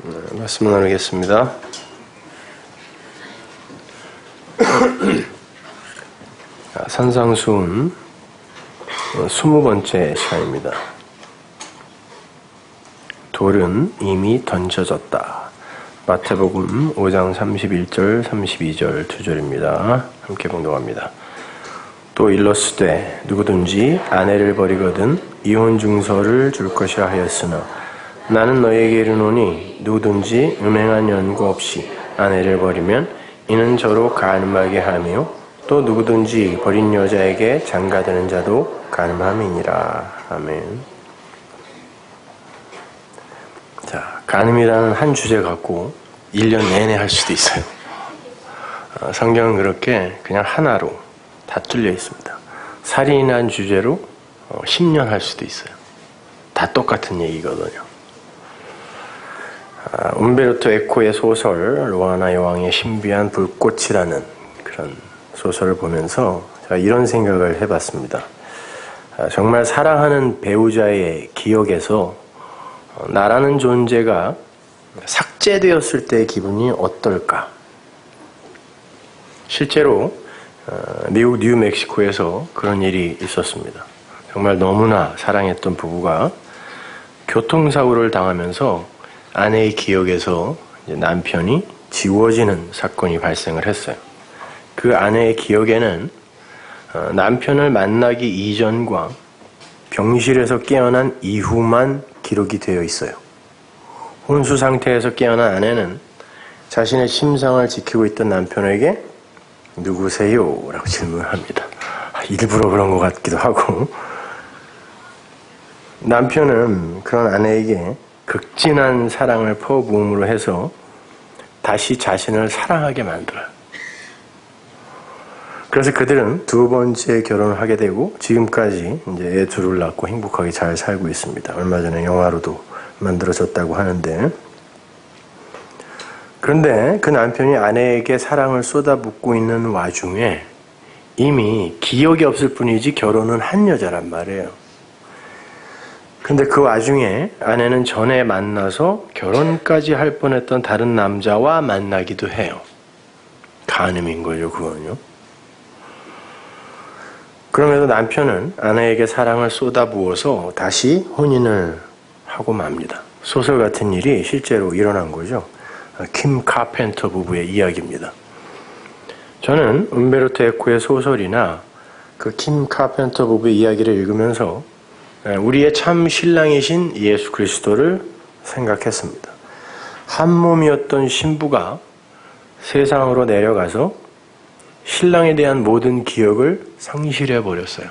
말씀을 나누겠습니다. 산상수훈 20번째 시간입니다. 돌은 이미 던져졌다. 마태복음 5장 31절 32절 2절입니다. 함께 봉독합니다. 또 일렀으되 누구든지 아내를 버리거든 이혼 증서를 줄 것이라 하였으나 나는 너희에게 이르노니 누구든지 음행한 연고 없이 아내를 버리면 이는 저로 간음하게 하며 또 누구든지 버린 여자에게 장가드는 자도 간음함이니라. 아멘. 자, 간음이라는 한 주제 갖고 1년 내내 할 수도 있어요. 성경은 그렇게 그냥 하나로 다 뚫려 있습니다. 살인이라는 주제로 10년 할 수도 있어요. 다 똑같은 얘기거든요. 움베르토 에코의 소설 로아나 여왕의 신비한 불꽃이라는 그런 소설을 보면서 제가 이런 생각을 해봤습니다. 정말 사랑하는 배우자의 기억에서 나라는 존재가 삭제되었을 때의 기분이 어떨까? 실제로 미국 뉴멕시코에서 그런 일이 있었습니다. 정말 너무나 사랑했던 부부가 교통사고를 당하면서 아내의 기억에서 남편이 지워지는 사건이 발생을 했어요. 그 아내의 기억에는 남편을 만나기 이전과 병실에서 깨어난 이후만 기록이 되어 있어요. 혼수 상태에서 깨어난 아내는 자신의 심상을 지키고 있던 남편에게 누구세요? 라고 질문합니다. 일부러 그런 것 같기도 하고. 남편은 그런 아내에게 극진한 사랑을 퍼부음으로 해서 다시 자신을 사랑하게 만들어요. 그래서 그들은 두 번째 결혼을 하게 되고 지금까지 이제 애 둘을 낳고 행복하게 잘 살고 있습니다. 얼마 전에 영화로도 만들어졌다고 하는데, 그런데 그 남편이 아내에게 사랑을 쏟아붓고 있는 와중에 이미 기억이 없을 뿐이지 결혼은 한 여자란 말이에요. 근데 그 와중에 아내는 전에 만나서 결혼까지 할 뻔했던 다른 남자와 만나기도 해요. 간음인걸요, 그건요. 그럼에도 남편은 아내에게 사랑을 쏟아부어서 다시 혼인을 하고 맙니다. 소설 같은 일이 실제로 일어난 거죠. 킴 카펜터 부부의 이야기입니다. 저는 움베르토 에코의 소설이나 그 킴 카펜터 부부의 이야기를 읽으면서 우리의 참 신랑이신 예수 그리스도를 생각했습니다. 한 몸이었던 신부가 세상으로 내려가서 신랑에 대한 모든 기억을 상실해 버렸어요.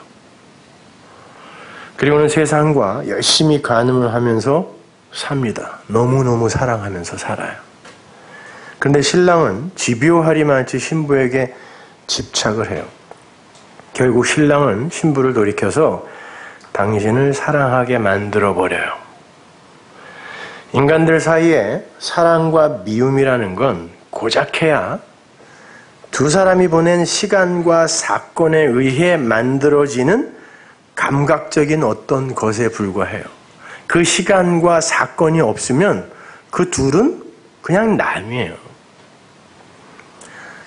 그리고는 세상과 열심히 간음을 하면서 삽니다. 너무너무 사랑하면서 살아요. 그런데 신랑은 집요하리만치 신부에게 집착을 해요. 결국 신랑은 신부를 돌이켜서 당신을 사랑하게 만들어버려요. 인간들 사이에 사랑과 미움이라는 건 고작해야 두 사람이 보낸 시간과 사건에 의해 만들어지는 감각적인 어떤 것에 불과해요. 그 시간과 사건이 없으면 그 둘은 그냥 남이에요.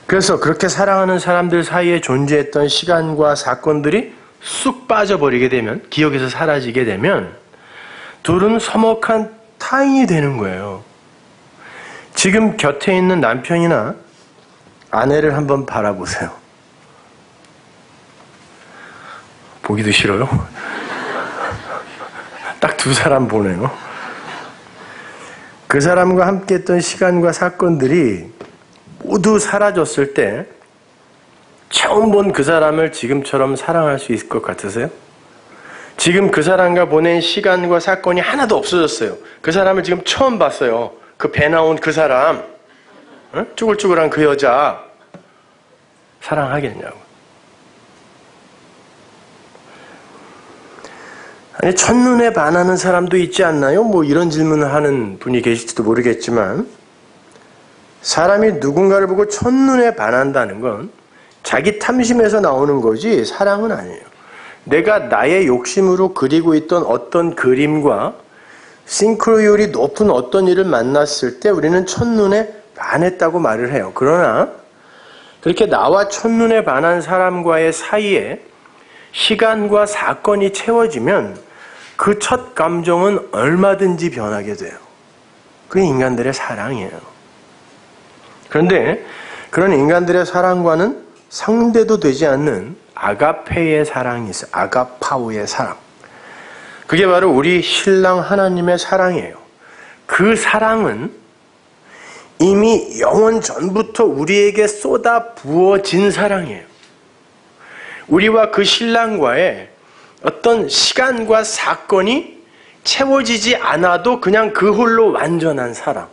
그래서 그렇게 사랑하는 사람들 사이에 존재했던 시간과 사건들이 쑥 빠져버리게 되면, 기억에서 사라지게 되면 둘은 서먹한 타인이 되는 거예요. 지금 곁에 있는 남편이나 아내를 한번 바라보세요. 보기도 싫어요? 딱 두 사람 보네요. 그 사람과 함께 했던 시간과 사건들이 모두 사라졌을 때 처음 본 그 사람을 지금처럼 사랑할 수 있을 것 같으세요? 지금 그 사람과 보낸 시간과 사건이 하나도 없어졌어요. 그 사람을 지금 처음 봤어요. 그 배 나온 그 사람, 쭈글쭈글한 그 여자, 사랑하겠냐고. 아니, 첫눈에 반하는 사람도 있지 않나요? 뭐 이런 질문을 하는 분이 계실지도 모르겠지만, 사람이 누군가를 보고 첫눈에 반한다는 건 자기 탐심에서 나오는 거지 사랑은 아니에요. 내가 나의 욕심으로 그리고 있던 어떤 그림과 싱크로율이 높은 어떤 일을 만났을 때 우리는 첫눈에 반했다고 말을 해요. 그러나 그렇게 나와 첫눈에 반한 사람과의 사이에 시간과 사건이 채워지면 그 첫 감정은 얼마든지 변하게 돼요. 그게 인간들의 사랑이에요. 그런데 그런 인간들의 사랑과는 상대도 되지 않는 아가페의 사랑이 있어요. 아가파우의 사랑. 그게 바로 우리 신랑 하나님의 사랑이에요. 그 사랑은 이미 영원 전부터 우리에게 쏟아 부어진 사랑이에요. 우리와 그 신랑과의 어떤 시간과 사건이 채워지지 않아도 그냥 그 홀로 완전한 사랑.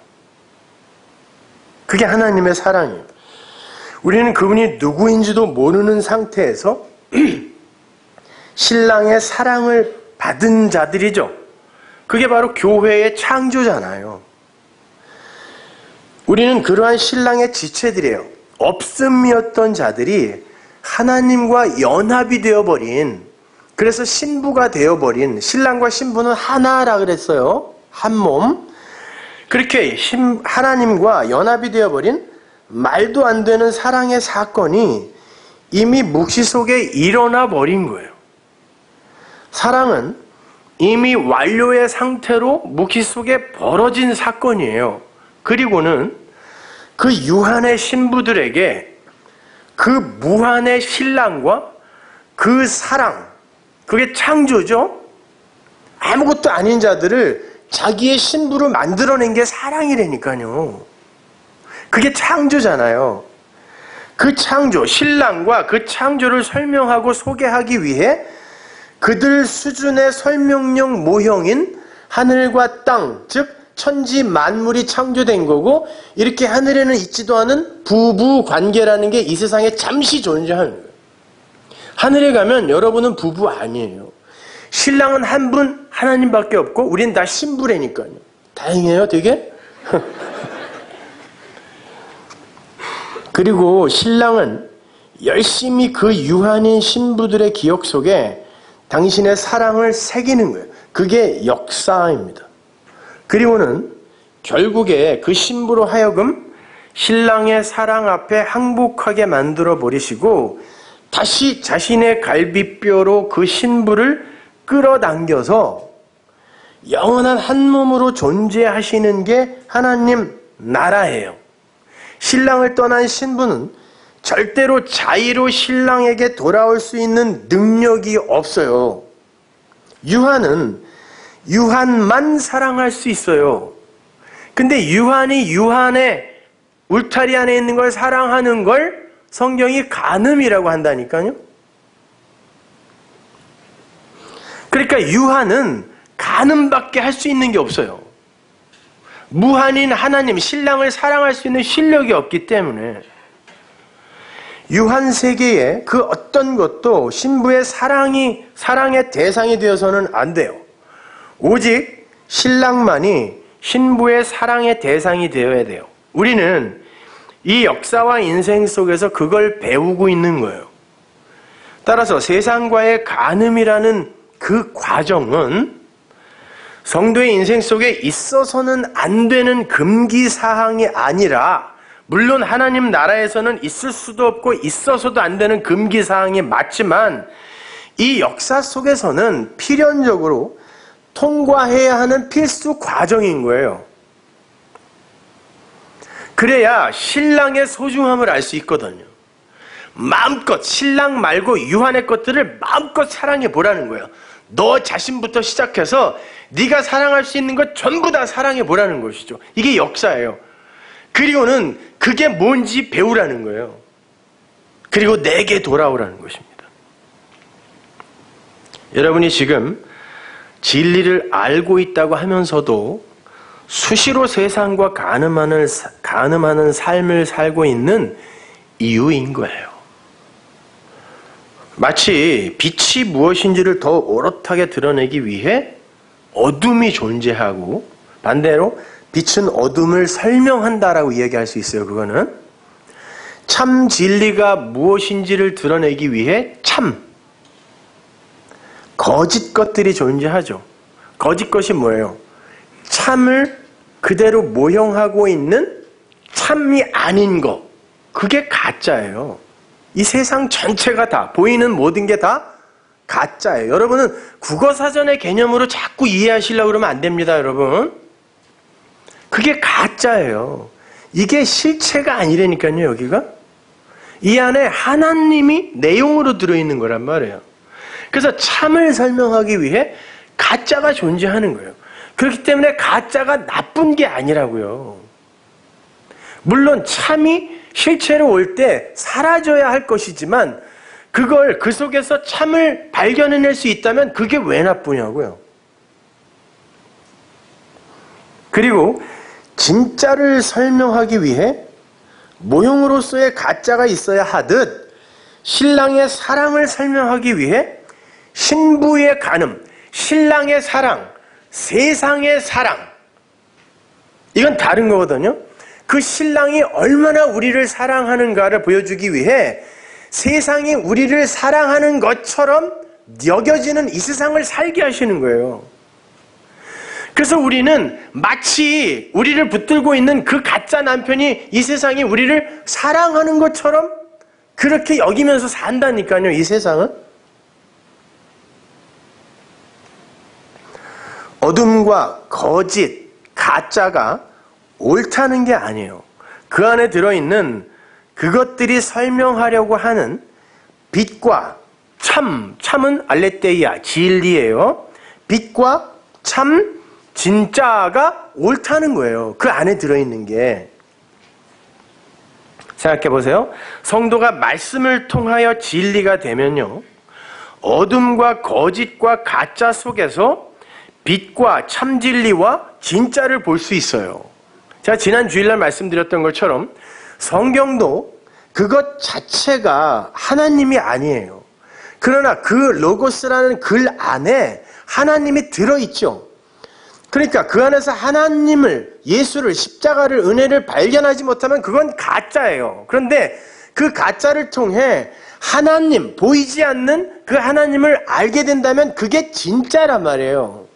그게 하나님의 사랑이에요. 우리는 그분이 누구인지도 모르는 상태에서 신랑의 사랑을 받은 자들이죠. 그게 바로 교회의 창조잖아요. 우리는 그러한 신랑의 지체들이에요. 없음이었던 자들이 하나님과 연합이 되어버린, 그래서 신부가 되어버린, 신랑과 신부는 하나라 그랬어요. 한 몸. 그렇게 하나님과 연합이 되어버린 말도 안 되는 사랑의 사건이 이미 묵시 속에 일어나 버린 거예요. 사랑은 이미 완료의 상태로 묵시 속에 벌어진 사건이에요. 그리고는 그 유한의 신부들에게 그 무한의 신랑과 그 사랑, 그게 창조죠. 아무것도 아닌 자들을 자기의 신부로 만들어낸 게 사랑이라니까요. 그게 창조잖아요. 그 창조, 신랑과 그 창조를 설명하고 소개하기 위해 그들 수준의 설명력 모형인 하늘과 땅, 즉 천지 만물이 창조된 거고, 이렇게 하늘에는 있지도 않은 부부 관계라는 게 이 세상에 잠시 존재하는 거예요. 하늘에 가면 여러분은 부부 아니에요. 신랑은 한 분 하나님밖에 없고 우린 다 신부라니까요. 다행이에요, 되게. 그리고 신랑은 열심히 그 유한인 신부들의 기억 속에 당신의 사랑을 새기는 거예요. 그게 역사입니다. 그리고는 결국에 그 신부로 하여금 신랑의 사랑 앞에 항복하게 만들어 버리시고 다시 자신의 갈비뼈로 그 신부를 끌어당겨서 영원한 한 몸으로 존재하시는 게 하나님 나라예요. 신랑을 떠난 신부는 절대로 자의로 신랑에게 돌아올 수 있는 능력이 없어요. 유한은 유한만 사랑할 수 있어요. 근데 유한이 유한의 울타리 안에 있는 걸 사랑하는 걸 성경이 간음이라고 한다니까요. 그러니까 유한은 간음밖에 할 수 있는 게 없어요. 무한인 하나님, 신랑을 사랑할 수 있는 실력이 없기 때문에 유한 세계에 그 어떤 것도 신부의 사랑의 대상이 되어서는 안 돼요. 오직 신랑만이 신부의 사랑의 대상이 되어야 돼요. 우리는 이 역사와 인생 속에서 그걸 배우고 있는 거예요. 따라서 세상과의 간음이라는 그 과정은 성도의 인생 속에 있어서는 안 되는 금기사항이 아니라, 물론 하나님 나라에서는 있을 수도 없고 있어서도 안 되는 금기사항이 맞지만 이 역사 속에서는 필연적으로 통과해야 하는 필수 과정인 거예요. 그래야 신랑의 소중함을 알 수 있거든요. 마음껏 신랑 말고 유한의 것들을 마음껏 사랑해 보라는 거예요. 너 자신부터 시작해서 네가 사랑할 수 있는 것 전부 다 사랑해 보라는 것이죠. 이게 역사예요. 그리고는 그게 뭔지 배우라는 거예요. 그리고 내게 돌아오라는 것입니다. 여러분이 지금 진리를 알고 있다고 하면서도 수시로 세상과 간음하는 삶을 살고 있는 이유인 거예요. 마치 빛이 무엇인지를 더 오롯하게 드러내기 위해 어둠이 존재하고, 반대로 빛은 어둠을 설명한다라고 이야기할 수 있어요. 그거는 참 진리가 무엇인지를 드러내기 위해 거짓 것들이 존재하죠. 거짓 것이 뭐예요? 참을 그대로 모형하고 있는 참이 아닌 거, 그게 가짜예요. 이 세상 전체가 다, 보이는 모든 게 다 가짜예요. 여러분은 국어사전의 개념으로 자꾸 이해하시려고 그러면 안 됩니다, 여러분. 그게 가짜예요. 이게 실체가 아니라니까요, 여기가. 이 안에 하나님이 내용으로 들어있는 거란 말이에요. 그래서 참을 설명하기 위해 가짜가 존재하는 거예요. 그렇기 때문에 가짜가 나쁜 게 아니라고요. 물론 참이 실체로 올 때 사라져야 할 것이지만 그걸 그 속에서 참을 발견해낼 수 있다면 그게 왜 나쁘냐고요. 그리고 진짜를 설명하기 위해 모형으로서의 가짜가 있어야 하듯 신랑의 사랑을 설명하기 위해 신부의 간음, 신랑의 사랑, 세상의 사랑, 이건 다른 거거든요. 그 신랑이 얼마나 우리를 사랑하는가를 보여주기 위해 세상이 우리를 사랑하는 것처럼 여겨지는 이 세상을 살게 하시는 거예요. 그래서 우리는 마치 우리를 붙들고 있는 그 가짜 남편이 이 세상이 우리를 사랑하는 것처럼 그렇게 여기면서 산다니까요, 이 세상은. 어둠과 거짓, 가짜가 옳다는 게 아니에요. 그 안에 들어있는 그것들이 설명하려고 하는 빛과 참, 참은 알레테이아, 진리예요. 빛과 참, 진짜가 옳다는 거예요. 그 안에 들어있는 게. 생각해 보세요. 성도가 말씀을 통하여 진리가 되면요, 어둠과 거짓과 가짜 속에서 빛과 참 진리와 진짜를 볼 수 있어요. 제가 지난 주일날 말씀드렸던 것처럼 성경도 그것 자체가 하나님이 아니에요. 그러나 그 로고스라는 글 안에 하나님이 들어있죠. 그러니까 그 안에서 하나님을, 예수를, 십자가를, 은혜를 발견하지 못하면 그건 가짜예요. 그런데 그 가짜를 통해 하나님, 보이지 않는 그 하나님을 알게 된다면 그게 진짜란 말이에요.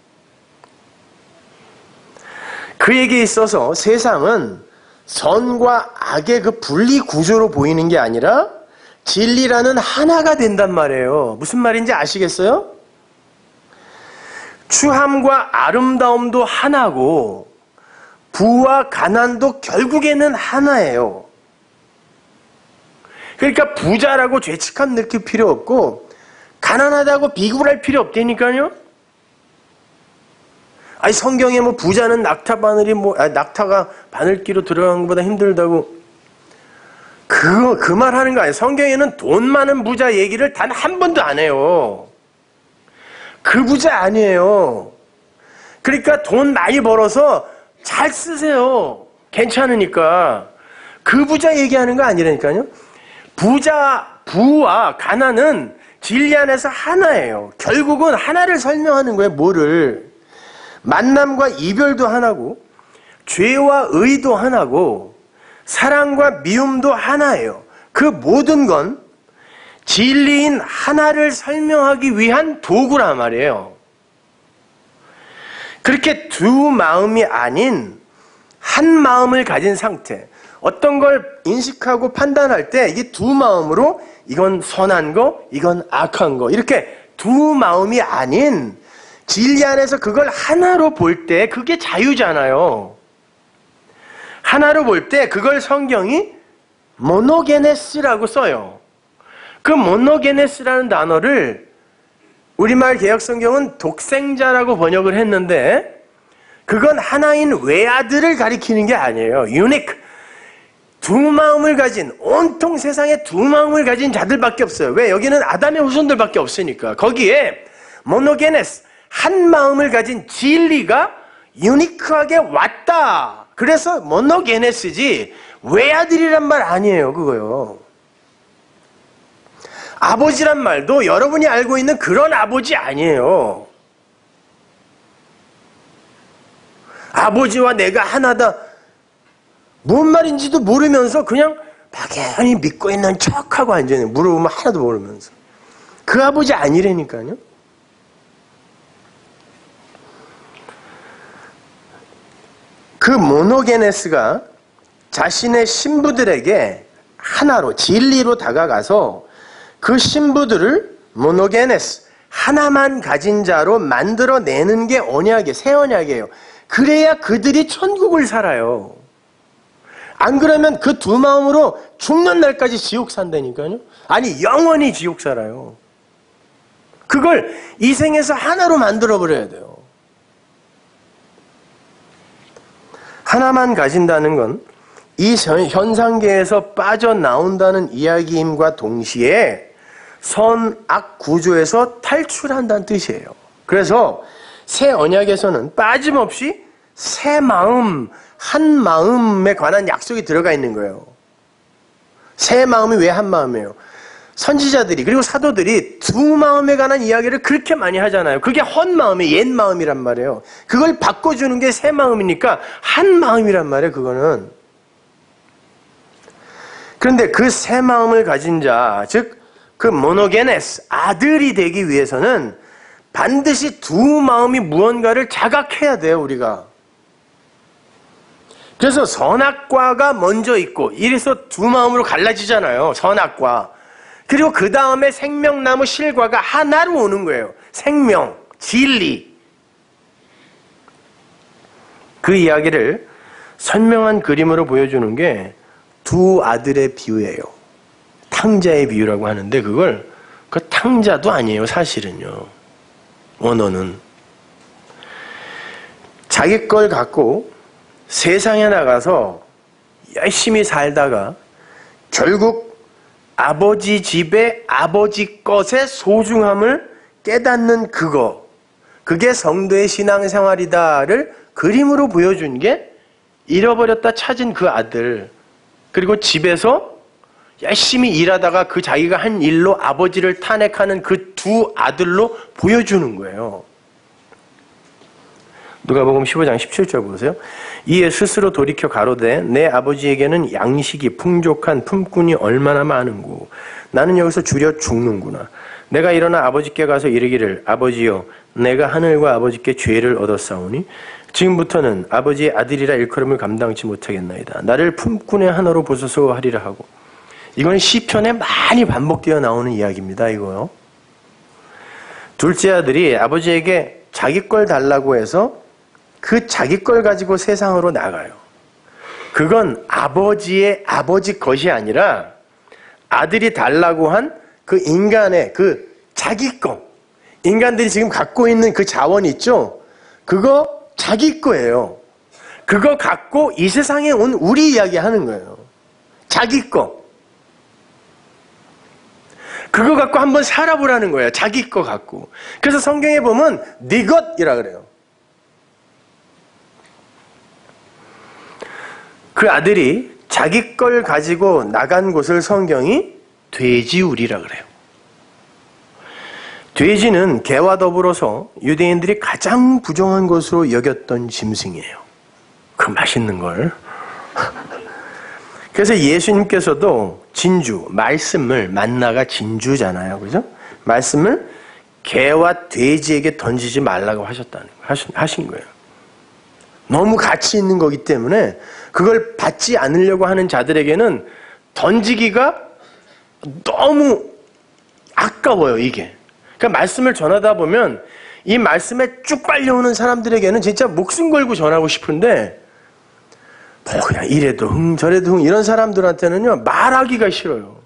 그에게 있어서 세상은 선과 악의 그 분리 구조로 보이는 게 아니라 진리라는 하나가 된단 말이에요. 무슨 말인지 아시겠어요? 추함과 아름다움도 하나고 부와 가난도 결국에는 하나예요. 그러니까 부자라고 죄책감 느낄 필요 없고 가난하다고 비굴할 필요 없다니까요. 아니 성경에 뭐 부자는 낙타 바늘이 낙타가 바늘기로 들어가는 것보다 힘들다고 그 말 하는 거 아니에요. 성경에는 돈 많은 부자 얘기를 단 한 번도 안 해요. 그 부자 아니에요. 그러니까 돈 많이 벌어서 잘 쓰세요. 괜찮으니까. 그 부자 얘기하는 거 아니라니까요. 부와 가난은 진리 안에서 하나예요. 결국은 하나를 설명하는 거예요. 뭐를. 만남과 이별도 하나고 죄와 의도 하나고 사랑과 미움도 하나예요. 그 모든 건 진리인 하나를 설명하기 위한 도구란 말이에요. 그렇게 두 마음이 아닌 한 마음을 가진 상태, 어떤 걸 인식하고 판단할 때 이게 두 마음으로 이건 선한 거, 이건 악한 거, 이렇게 두 마음이 아닌 진리 안에서 그걸 하나로 볼 때 그게 자유잖아요. 하나로 볼 때 그걸 성경이 모노게네스라고 써요. 그 모노게네스라는 단어를 우리말 개역성경은 독생자라고 번역을 했는데 그건 하나인 외아들을 가리키는 게 아니에요. 유니크. 두 마음을 가진, 온통 세상에 두 마음을 가진 자들밖에 없어요. 왜? 여기는 아담의 후손들밖에 없으니까. 거기에 모노게네스, 한 마음을 가진 진리가 유니크하게 왔다. 그래서 모노게네스지 외아들이란 말 아니에요. 그거요. 아버지란 말도 여러분이 알고 있는 그런 아버지 아니에요. 아버지와 내가 하나다. 뭔 말인지도 모르면서 그냥 막연히 믿고 있는 척하고 앉아있는, 물어보면 하나도 모르면서. 그 아버지 아니라니까요. 그 모노게네스가 자신의 신부들에게 하나로 진리로 다가가서 그 신부들을 모노게네스 하나만 가진 자로 만들어내는 게 언약이에요. 새 언약이에요. 그래야 그들이 천국을 살아요. 안 그러면 그 두 마음으로 죽는 날까지 지옥 산다니까요. 아니 영원히 지옥 살아요. 그걸 이 생에서 하나로 만들어버려야 돼요. 하나만 가진다는 건 이 현상계에서 빠져나온다는 이야기임과 동시에 선악 구조에서 탈출한다는 뜻이에요. 그래서 새 언약에서는 빠짐없이 새 마음, 한 마음에 관한 약속이 들어가 있는 거예요. 새 마음이 왜 한 마음이에요? 선지자들이 그리고 사도들이 두 마음에 관한 이야기를 그렇게 많이 하잖아요. 그게 헛 마음이 옛 마음이란 말이에요. 그걸 바꿔주는 게 새 마음이니까 한 마음이란 말이에요. 그거는. 그런데 그 새 마음을 가진 자, 즉 그 모노게네스, 아들이 되기 위해서는 반드시 두 마음이 무언가를 자각해야 돼요. 우리가. 그래서 선악과가 먼저 있고 이래서 두 마음으로 갈라지잖아요. 선악과. 그리고 그 다음에 생명나무 실과가 하나로 오는 거예요. 생명, 진리. 그 이야기를 선명한 그림으로 보여주는 게 두 아들의 비유예요. 탕자의 비유라고 하는데 그걸 그 탕자도 아니에요. 사실은요. 원어는. 자기 걸 갖고 세상에 나가서 열심히 살다가 결국 아버지 집에 아버지 것의 소중함을 깨닫는 그게 성도의 신앙생활이다를 그림으로 보여준 게 잃어버렸다 찾은 그 아들, 그리고 집에서 열심히 일하다가 그 자기가 한 일로 아버지를 탄핵하는 그 두 아들로 보여주는 거예요. 누가복음 15장 17절 보세요. 이에 스스로 돌이켜 가로되 내 아버지에게는 양식이 풍족한 품꾼이 얼마나 많은고 나는 여기서 줄여 죽는구나. 내가 일어나 아버지께 가서 이르기를 아버지여 내가 하늘과 아버지께 죄를 얻었사오니 지금부터는 아버지의 아들이라 일컬음을 감당치 못하겠나이다. 나를 품꾼의 하나로 보소서 하리라 하고. 이건 시편에 많이 반복되어 나오는 이야기입니다. 이거요. 둘째 아들이 아버지에게 자기 걸 달라고 해서 그 자기 걸 가지고 세상으로 나가요. 그건 아버지의 아버지 것이 아니라 아들이 달라고 한 그 인간의 그 자기 거. 인간들이 지금 갖고 있는 그 자원 있죠? 그거 자기 거예요. 그거 갖고 이 세상에 온 우리 이야기 하는 거예요. 자기 거. 그거 갖고 한번 살아보라는 거예요. 자기 거 갖고. 그래서 성경에 보면 네 것이라 그래요. 그 아들이 자기 걸 가지고 나간 곳을 성경이 돼지우리라 그래요. 돼지는 개와 더불어서 유대인들이 가장 부정한 것으로 여겼던 짐승이에요. 그 맛있는 걸. 그래서 예수님께서도 진주, 말씀을, 만나가 진주잖아요. 그죠? 말씀을 개와 돼지에게 던지지 말라고 하신 거예요. 너무 가치 있는 거기 때문에 그걸 받지 않으려고 하는 자들에게는 던지기가 너무 아까워요, 이게. 그러니까 말씀을 전하다 보면 이 말씀에 쭉 빨려오는 사람들에게는 진짜 목숨 걸고 전하고 싶은데 뭐 그냥 이래도 흥 저래도 흥 이런 사람들한테는요 말하기가 싫어요.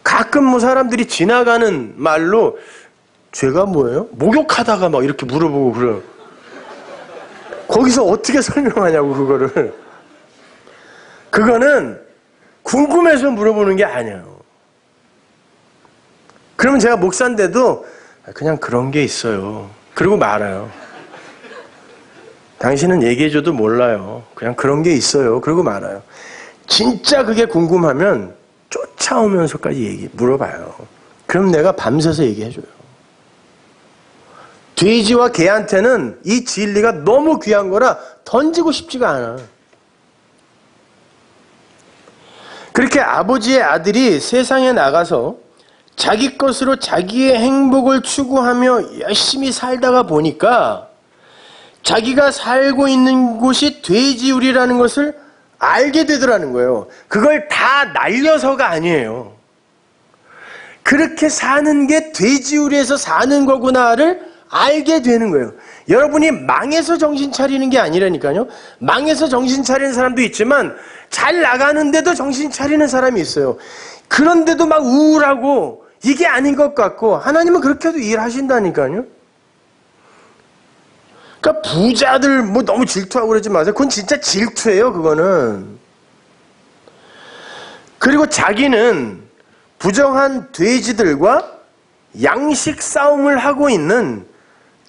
가끔 뭐 사람들이 지나가는 말로 죄가 뭐예요? 목욕하다가 막 이렇게 물어보고 그래요. 거기서 어떻게 설명하냐고 그거를. 그거는 궁금해서 물어보는 게 아니에요. 그러면 제가 목사인데도 그냥 그런 게 있어요. 그러고 말아요. 당신은 얘기해줘도 몰라요. 그냥 그런 게 있어요. 그러고 말아요. 진짜 그게 궁금하면 쫓아오면서까지 물어봐요. 그럼 내가 밤새서 얘기해줘요. 돼지와 개한테는 이 진리가 너무 귀한 거라 던지고 싶지가 않아. 그렇게 아버지의 아들이 세상에 나가서 자기 것으로 자기의 행복을 추구하며 열심히 살다가 보니까 자기가 살고 있는 곳이 돼지우리라는 것을 알게 되더라는 거예요. 그걸 다 날려서가 아니에요. 그렇게 사는 게 돼지우리에서 사는 거구나를 알게 되는 거예요. 여러분이 망해서 정신 차리는 게 아니라니까요. 망해서 정신 차리는 사람도 있지만 잘 나가는데도 정신 차리는 사람이 있어요. 그런데도 막 우울하고 이게 아닌 것 같고 하나님은 그렇게도 일하신다니까요. 그러니까 부자들 뭐 너무 질투하고 그러지 마세요. 그건 진짜 질투예요, 그거는. 그리고 자기는 부정한 돼지들과 양식 싸움을 하고 있는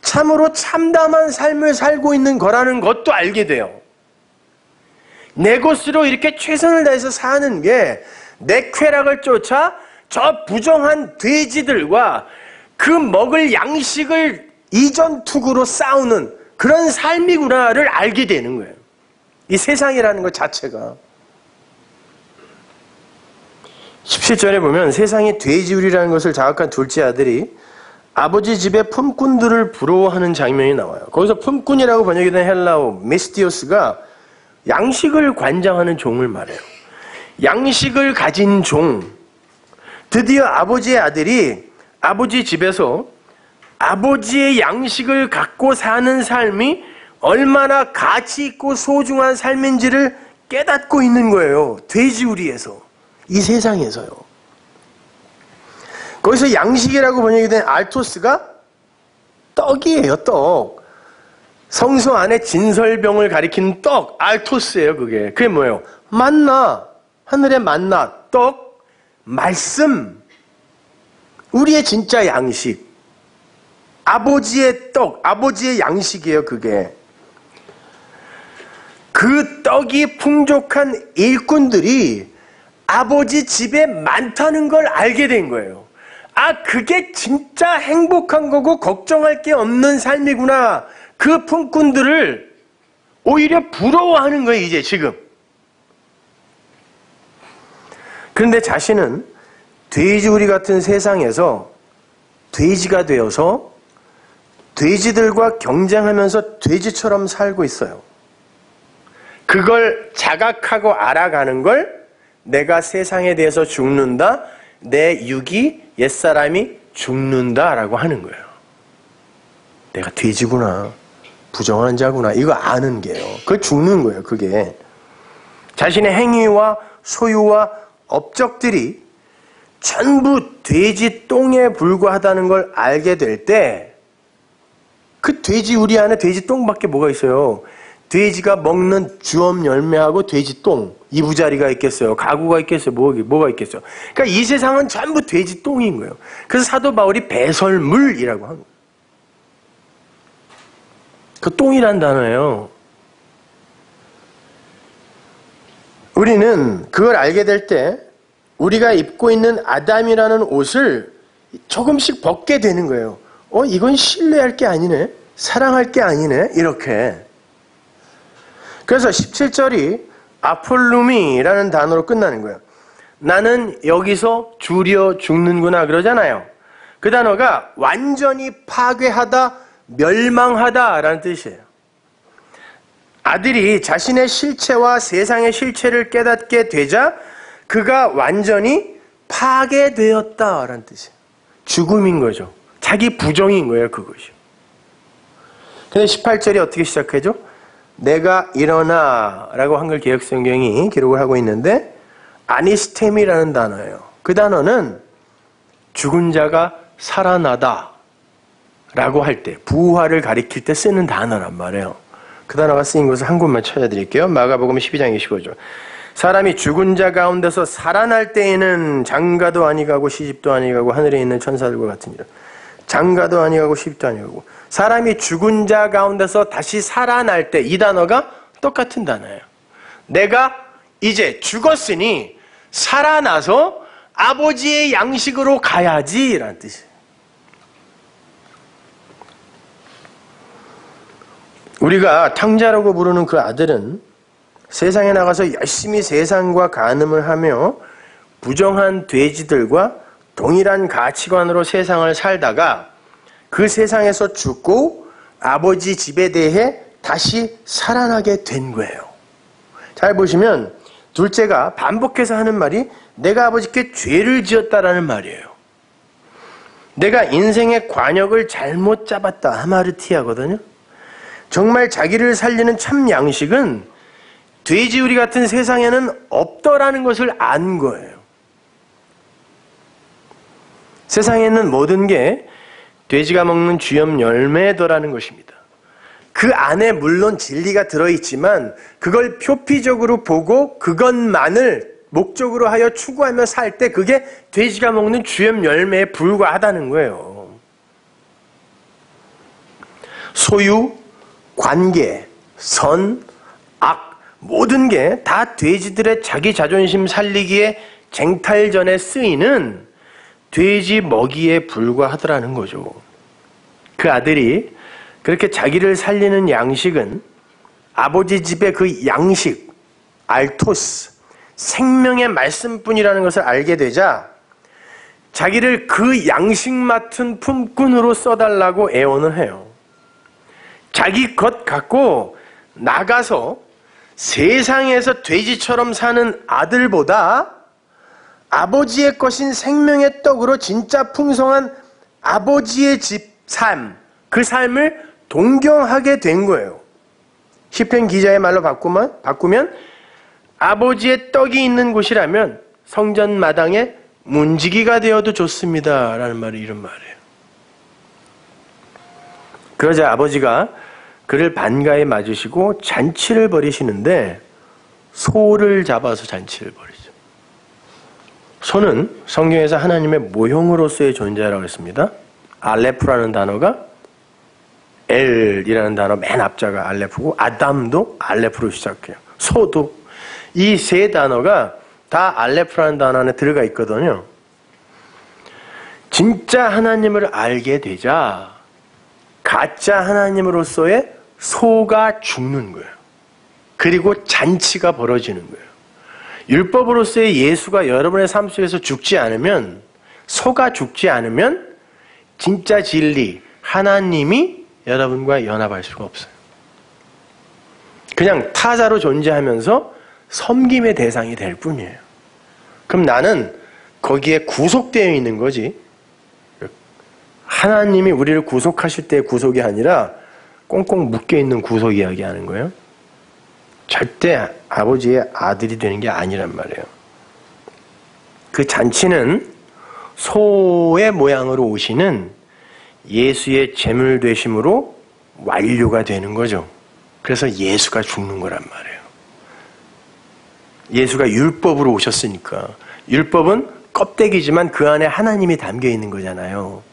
참으로 참담한 삶을 살고 있는 거라는 것도 알게 돼요. 내 것으로 이렇게 최선을 다해서 사는 게 내 쾌락을 쫓아 저 부정한 돼지들과 그 먹을 양식을 이전투구로 싸우는 그런 삶이구나를 알게 되는 거예요. 이 세상이라는 것 자체가. 17절에 보면 세상이 돼지우리라는 것을 자각한 둘째 아들이 아버지 집의 품꾼들을 부러워하는 장면이 나와요. 거기서 품꾼이라고 번역된 헬라어 미스티오스가 양식을 관장하는 종을 말해요. 양식을 가진 종. 드디어 아버지의 아들이 아버지 집에서 아버지의 양식을 갖고 사는 삶이 얼마나 가치 있고 소중한 삶인지를 깨닫고 있는 거예요. 돼지우리에서. 이 세상에서요. 거기서 양식이라고 번역이 된 알토스가 떡이에요, 떡. 성서 안에 진설병을 가리키는 떡, 알토스예요, 그게. 그게 뭐예요? 만나. 하늘의 만나, 떡, 말씀. 우리의 진짜 양식. 아버지의 떡, 아버지의 양식이에요, 그게. 그 떡이 풍족한 일꾼들이 아버지 집에 많다는 걸 알게 된 거예요. 아, 그게 진짜 행복한 거고 걱정할 게 없는 삶이구나. 그 품꾼들을 오히려 부러워하는 거예요, 이제 지금. 그런데 자신은 돼지우리 같은 세상에서 돼지가 되어서 돼지들과 경쟁하면서 돼지처럼 살고 있어요. 그걸 자각하고 알아가는 걸 내가 세상에 대해서 죽는다, 내 육이 옛사람이 죽는다라고 하는 거예요. 내가 돼지구나, 부정한 자구나, 이거 아는 게요. 그걸 죽는 거예요, 그게. 자신의 행위와 소유와 업적들이 전부 돼지 똥에 불과하다는 걸 알게 될 때 그 돼지 우리 안에 돼지 똥밖에 뭐가 있어요? 돼지가 먹는 주엄 열매하고 돼지 똥, 이부자리가 있겠어요? 가구가 있겠어요? 뭐가 있겠어요? 그러니까 이 세상은 전부 돼지 똥인 거예요. 그래서 사도 바울이 배설물이라고 한 거예요. 그 똥이란 단어예요. 우리는 그걸 알게 될 때 우리가 입고 있는 아담이라는 옷을 조금씩 벗게 되는 거예요. 이건 신뢰할 게 아니네. 사랑할 게 아니네. 이렇게. 그래서 17절이 아폴루미라는 단어로 끝나는 거예요. 나는 여기서 줄여 죽는구나 그러잖아요. 그 단어가 완전히 파괴하다, 멸망하다라는 뜻이에요. 아들이 자신의 실체와 세상의 실체를 깨닫게 되자 그가 완전히 파괴되었다라는 뜻이에요. 죽음인 거죠. 자기 부정인 거예요, 그것이. 근데 18절이 어떻게 시작하죠? 내가 일어나 라고 한글 개혁성경이 기록을 하고 있는데 아니스템이라는 단어예요. 그 단어는 죽은 자가 살아나다 라고 할 때, 부활을 가리킬 때 쓰는 단어란 말이에요. 그 단어가 쓰인 것을 한 곳만 찾아드릴게요. 마가복음 12장 25절. 사람이 죽은 자 가운데서 살아날 때에는 장가도 아니가고 시집도 아니가고 하늘에 있는 천사들과 같으니라. 장가도 아니가고 시집도 아니가고. 사람이 죽은 자 가운데서 다시 살아날 때, 이 단어가 똑같은 단어예요. 내가 이제 죽었으니 살아나서 아버지의 양식으로 가야지 라는 뜻이에요. 우리가 탕자라고 부르는 그 아들은 세상에 나가서 열심히 세상과 간음을 하며 부정한 돼지들과 동일한 가치관으로 세상을 살다가 그 세상에서 죽고 아버지 집에 대해 다시 살아나게 된 거예요. 잘 보시면 둘째가 반복해서 하는 말이 내가 아버지께 죄를 지었다라는 말이에요. 내가 인생의 관역을 잘못 잡았다. 하마르티아거든요. 정말 자기를 살리는 참 양식은 돼지우리 같은 세상에는 없더라는 것을 안 거예요. 세상에 있는 모든 게 돼지가 먹는 주염 열매더라는 것입니다. 그 안에 물론 진리가 들어있지만 그걸 표피적으로 보고 그것만을 목적으로 하여 추구하며 살 때 그게 돼지가 먹는 주염 열매에 불과하다는 거예요. 소유, 관계, 선, 악 모든 게 다 돼지들의 자기 자존심 살리기에 쟁탈전에 쓰이는 돼지 먹이에 불과하더라는 거죠. 그 아들이 그렇게 자기를 살리는 양식은 아버지 집의 그 양식, 알토스, 생명의 말씀뿐이라는 것을 알게 되자 자기를 그 양식 맡은 품꾼으로 써달라고 애원을 해요. 자기 것 갖고 나가서 세상에서 돼지처럼 사는 아들보다 아버지의 것인 생명의 떡으로 진짜 풍성한 아버지의 집 삶, 그 삶을 동경하게 된 거예요. 시편 기자의 말로 바꾸면 아버지의 떡이 있는 곳이라면 성전 마당에 문지기가 되어도 좋습니다. 라는 말이 이런 말이에요. 그러자 아버지가 그를 반가에 맞으시고 잔치를 벌이시는데 소를 잡아서 잔치를 벌이죠. 소는 성경에서 하나님의 모형으로서의 존재라고 했습니다. 알레프라는 단어가 엘이라는 단어 맨 앞자가 알레프고 아담도 알레프로 시작해요. 소도 이 세 단어가 다 알레프라는 단어 안에 들어가 있거든요. 진짜 하나님을 알게 되자 가짜 하나님으로서의 소가 죽는 거예요. 그리고 잔치가 벌어지는 거예요. 율법으로서의 예수가 여러분의 삶 속에서 죽지 않으면, 소가 죽지 않으면 진짜 진리, 하나님이 여러분과 연합할 수가 없어요. 그냥 타자로 존재하면서 섬김의 대상이 될 뿐이에요. 그럼 나는 거기에 구속되어 있는 거지. 하나님이 우리를 구속하실 때의 구속이 아니라 꽁꽁 묶여있는 구속 이야기 하는 거예요. 절대 아버지의 아들이 되는 게 아니란 말이에요. 그 잔치는 소의 모양으로 오시는 예수의 제물 되심으로 완료가 되는 거죠. 그래서 예수가 죽는 거란 말이에요. 예수가 율법으로 오셨으니까. 율법은 껍데기지만 그 안에 하나님이 담겨 있는 거잖아요.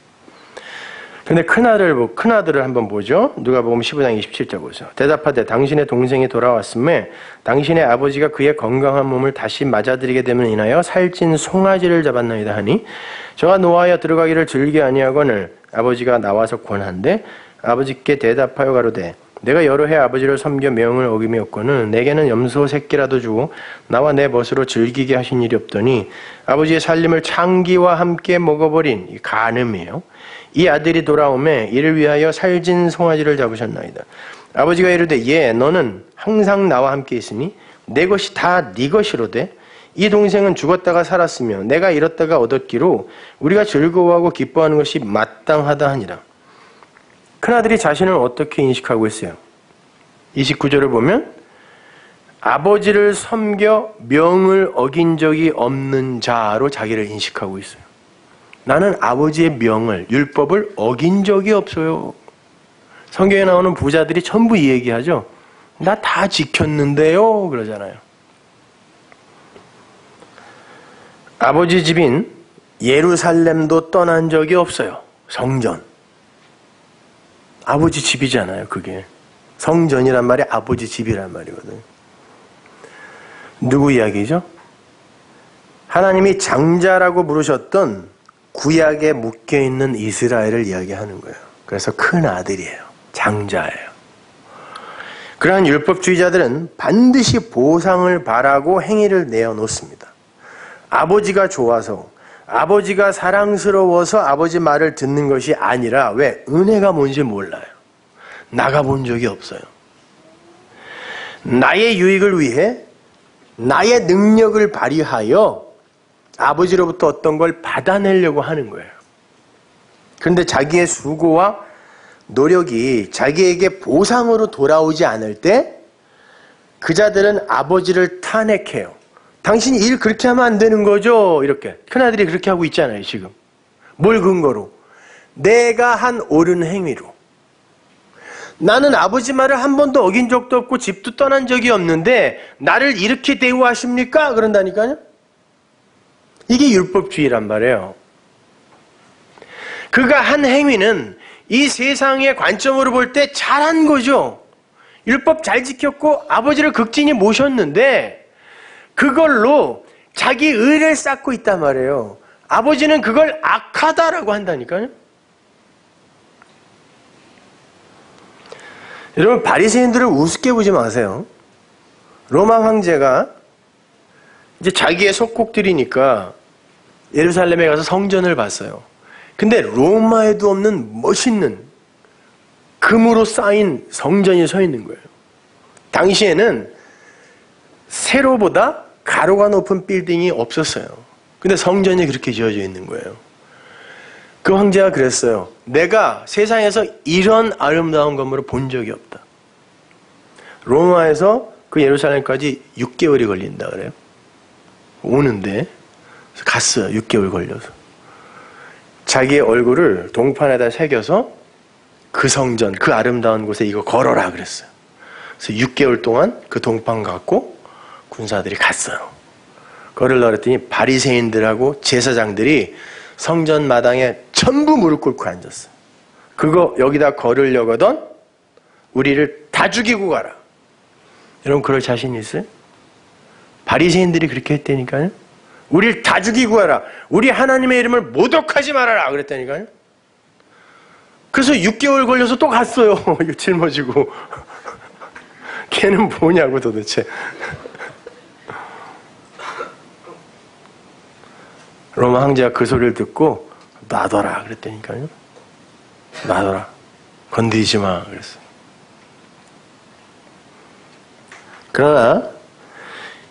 근데 큰아들을 한번 보죠. 누가복음 15장 27절 보세요. 대답하되 당신의 동생이 돌아왔음에 당신의 아버지가 그의 건강한 몸을 다시 맞아들이게 되면 인하여 살찐 송아지를 잡았나이다 하니 저가 노하여 들어가기를 즐겨 아니하거늘 아버지가 나와서 권한대 아버지께 대답하여 가로되 내가 여러 해 아버지를 섬겨 명을 어김이었거늘 내게는 염소 새끼라도 주고 나와 내 멋으로 즐기게 하신 일이 없더니 아버지의 살림을 창기와 함께 먹어버린 이 간음이에요. 이 아들이 돌아오매 이를 위하여 살진 송아지를 잡으셨나이다. 아버지가 이르되 예 너는 항상 나와 함께 있으니 내 것이 다 네 것이로되 이 동생은 죽었다가 살았으며 내가 잃었다가 얻었기로 우리가 즐거워하고 기뻐하는 것이 마땅하다 하니라. 큰아들이 자신을 어떻게 인식하고 있어요? 29절을 보면 아버지를 섬겨 명을 어긴 적이 없는 자로 자기를 인식하고 있어요. 나는 아버지의 명을, 율법을 어긴 적이 없어요. 성경에 나오는 부자들이 전부 이 얘기하죠. 나 다 지켰는데요. 그러잖아요. 아버지 집인 예루살렘도 떠난 적이 없어요. 성전. 아버지 집이잖아요, 그게. 성전이란 말이 아버지 집이란 말이거든요. 누구 이야기죠? 하나님이 장자라고 부르셨던 구약에 묶여있는 이스라엘을 이야기하는 거예요. 그래서 큰 아들이에요. 장자예요. 그러한 율법주의자들은 반드시 보상을 바라고 행위를 내어놓습니다. 아버지가 좋아서, 아버지가 사랑스러워서 아버지 말을 듣는 것이 아니라 왜? 은혜가 뭔지 몰라요. 나가본 적이 없어요. 나의 유익을 위해 나의 능력을 발휘하여 아버지로부터 어떤 걸 받아내려고 하는 거예요. 그런데 자기의 수고와 노력이 자기에게 보상으로 돌아오지 않을 때 그 자들은 아버지를 탄핵해요. 당신이 일 그렇게 하면 안 되는 거죠? 이렇게. 큰아들이 그렇게 하고 있잖아요, 지금. 뭘 근거로? 내가 한 옳은 행위로. 나는 아버지 말을 한 번도 어긴 적도 없고 집도 떠난 적이 없는데 나를 이렇게 대우하십니까? 그런다니까요. 이게 율법주의란 말이에요. 그가 한 행위는 이 세상의 관점으로 볼 때 잘한 거죠. 율법 잘 지켰고 아버지를 극진히 모셨는데 그걸로 자기 의를 쌓고 있단 말이에요. 아버지는 그걸 악하다라고 한다니까요. 여러분, 바리새인들을 우습게 보지 마세요. 로마 황제가 이제 자기의 속국들이니까 예루살렘에 가서 성전을 봤어요. 근데 로마에도 없는 멋있는 금으로 쌓인 성전이 서 있는 거예요. 당시에는 세로보다 가로가 높은 빌딩이 없었어요. 근데 성전이 그렇게 지어져 있는 거예요. 그 황제가 그랬어요. 내가 세상에서 이런 아름다운 건물을 본 적이 없다. 로마에서 그 예루살렘까지 6개월이 걸린다 그래요. 오는데 갔어요. 6개월 걸려서. 자기의 얼굴을 동판에다 새겨서 그 성전, 그 아름다운 곳에 이거 걸어라 그랬어요. 그래서 6개월 동안 그 동판 갖고 군사들이 갔어요. 걸으려고 그랬더니 바리새인들하고 제사장들이 성전 마당에 전부 무릎 꿇고 앉았어요. 그거 여기다 걸으려거든 우리를 다 죽이고 가라. 여러분 그럴 자신 있어요? 바리새인들이 그렇게 했다니까요. 우리를 다 죽이고 가라. 우리 하나님의 이름을 모독하지 말아라 그랬다니까요. 그래서 6개월 걸려서 또 갔어요. 짊어지고. 걔는 뭐냐고 도대체. 로마 황제가 그 소리를 듣고 놔둬라 그랬다니까요. 놔둬라. 건드리지 마 그랬어요. 그러나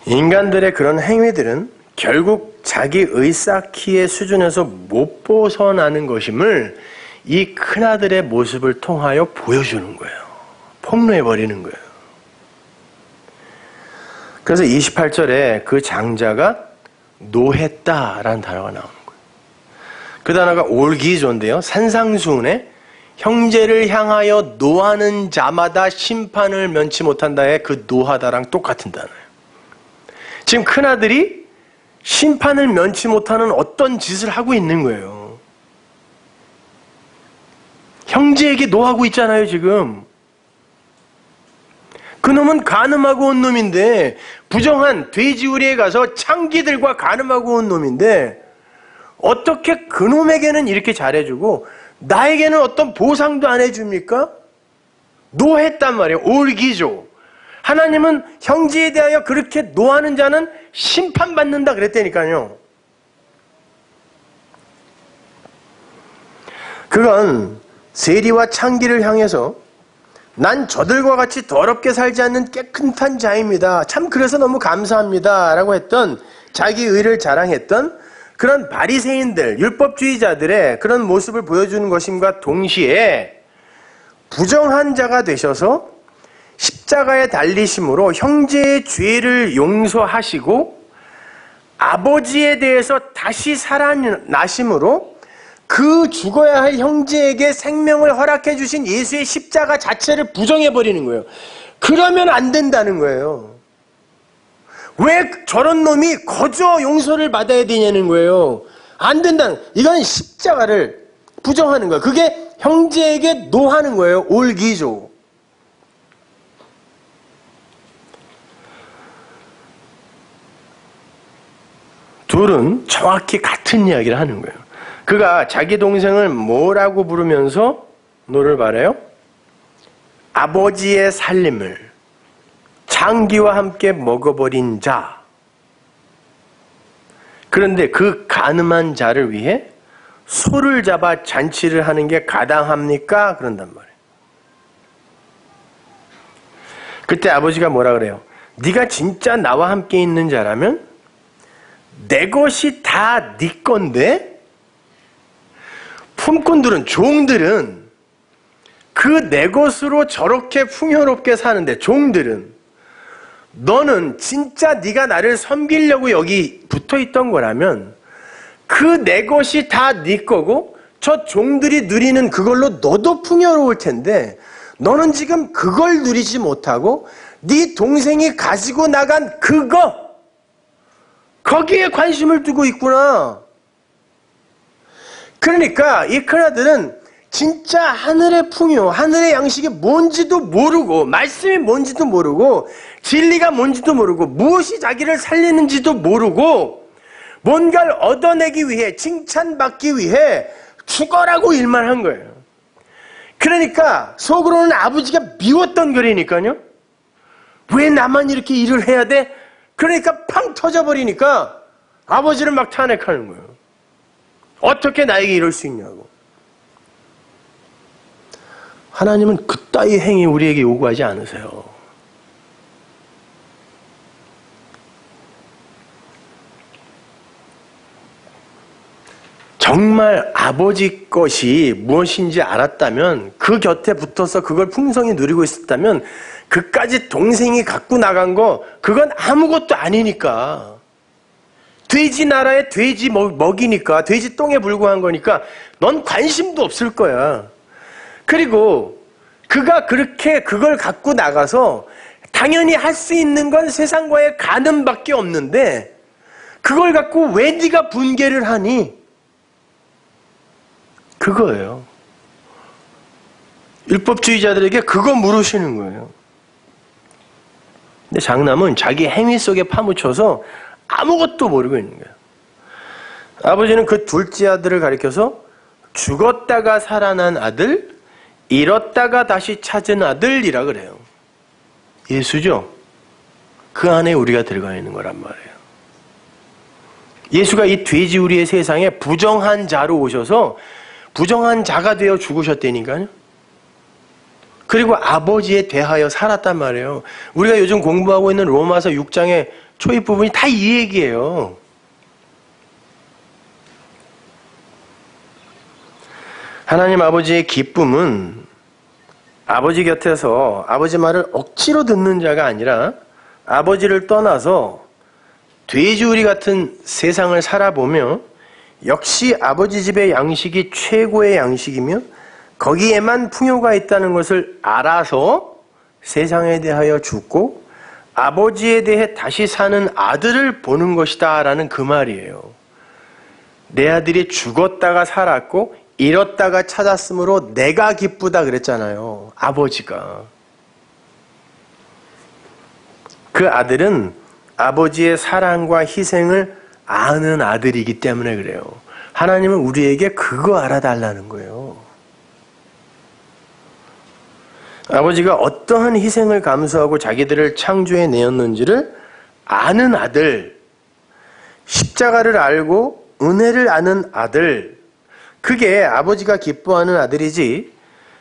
인간들의 그런 행위들은 결국 자기 의쌓기의 수준에서 못 벗어나는 것임을 이 큰아들의 모습을 통하여 보여주는 거예요. 폭로해버리는 거예요. 그래서 28절에 그 장자가 노했다라는 단어가 나오는 거예요. 그 단어가 올기조인데요. 산상수훈에 형제를 향하여 노하는 자마다 심판을 면치 못한다의 그 노하다랑 똑같은 단어예요. 지금 큰아들이 심판을 면치 못하는 어떤 짓을 하고 있는 거예요. 형제에게 노하고 있잖아요, 지금. 그놈은 간음하고 온 놈인데, 부정한 돼지우리에 가서 창기들과 간음하고 온 놈인데, 어떻게 그놈에게는 이렇게 잘해주고, 나에게는 어떤 보상도 안 해줍니까? 노했단 말이에요. 올기조. 하나님은 형제에 대하여 그렇게 노하는 자는 심판받는다 그랬다니까요. 그건 세리와 창기를 향해서 난 저들과 같이 더럽게 살지 않는 깨끗한 자입니다. 참 그래서 너무 감사합니다. 라고 했던 자기 의를 자랑했던 그런 바리새인들, 율법주의자들의 그런 모습을 보여주는 것임과 동시에 부정한 자가 되셔서 십자가에 달리심으로 형제의 죄를 용서하시고 아버지에 대해서 다시 살아나심으로 그 죽어야 할 형제에게 생명을 허락해 주신 예수의 십자가 자체를 부정해버리는 거예요. 그러면 안 된다는 거예요. 왜 저런 놈이 거저 용서를 받아야 되냐는 거예요. 안 된다는, 이건 십자가를 부정하는 거예요. 그게 형제에게 노하는 거예요. 올기조. 둘은 정확히 같은 이야기를 하는 거예요. 그가 자기 동생을 뭐라고 부르면서 노를 바라요? 아버지의 살림을 창기와 함께 먹어버린 자. 그런데 그 간음한 자를 위해 소를 잡아 잔치를 하는 게 가당합니까? 그런단 말이에요. 그때 아버지가 뭐라 그래요? 네가 진짜 나와 함께 있는 자라면 내 것이 다 네 건데 품꾼들은, 종들은 그 내 것으로 저렇게 풍요롭게 사는데, 종들은 너는 진짜 네가 나를 섬기려고 여기 붙어있던 거라면 그 내 것이 다 네 거고 저 종들이 누리는 그걸로 너도 풍요로울 텐데 너는 지금 그걸 누리지 못하고 네 동생이 가지고 나간 그거, 거기에 관심을 두고 있구나. 그러니까 이 큰아들은 진짜 하늘의 풍요, 하늘의 양식이 뭔지도 모르고, 말씀이 뭔지도 모르고, 진리가 뭔지도 모르고, 무엇이 자기를 살리는지도 모르고, 뭔가를 얻어내기 위해, 칭찬받기 위해 죽어라고 일만 한 거예요. 그러니까 속으로는 아버지가 미웠던 거라니까요. 왜 나만 이렇게 일을 해야 돼? 그러니까 팡 터져버리니까 아버지를 막 탄핵하는 거예요. 어떻게 나에게 이럴 수 있냐고. 하나님은 그따위 행위 우리에게 요구하지 않으세요. 정말 아버지 것이 무엇인지 알았다면, 그 곁에 붙어서 그걸 풍성히 누리고 있었다면, 그까지 동생이 갖고 나간 거, 그건 아무것도 아니니까. 돼지 나라의 돼지 먹이니까, 돼지 똥에 불과한 거니까 넌 관심도 없을 거야. 그리고 그가 그렇게 그걸 갖고 나가서 당연히 할 수 있는 건 세상과의 간음밖에 없는데 그걸 갖고 왜 네가 분개를 하니? 그거예요. 율법주의자들에게 그거 물으시는 거예요. 근데 장남은 자기 행위 속에 파묻혀서 아무것도 모르고 있는 거예요. 아버지는 그 둘째 아들을 가리켜서 죽었다가 살아난 아들, 잃었다가 다시 찾은 아들이라 그래요. 예수죠? 그 안에 우리가 들어가 있는 거란 말이에요. 예수가 이 돼지우리의 세상에 부정한 자로 오셔서 부정한 자가 되어 죽으셨다니까요. 그리고 아버지에 대하여 살았단 말이에요. 우리가 요즘 공부하고 있는 로마서 6장의 초입 부분이 다 이 얘기예요. 하나님 아버지의 기쁨은 아버지 곁에서 아버지 말을 억지로 듣는 자가 아니라 아버지를 떠나서 돼지우리 같은 세상을 살아보며 역시 아버지 집의 양식이 최고의 양식이며 거기에만 풍요가 있다는 것을 알아서 세상에 대하여 죽고 아버지에 대해 다시 사는 아들을 보는 것이다 라는 그 말이에요. 내 아들이 죽었다가 살았고 잃었다가 찾았으므로 내가 기쁘다 그랬잖아요. 아버지가. 그 아들은 아버지의 사랑과 희생을 아는 아들이기 때문에 그래요. 하나님은 우리에게 그거 알아달라는 거예요. 아버지가 어떠한 희생을 감수하고 자기들을 창조해 내었는지를 아는 아들, 십자가를 알고 은혜를 아는 아들, 그게 아버지가 기뻐하는 아들이지,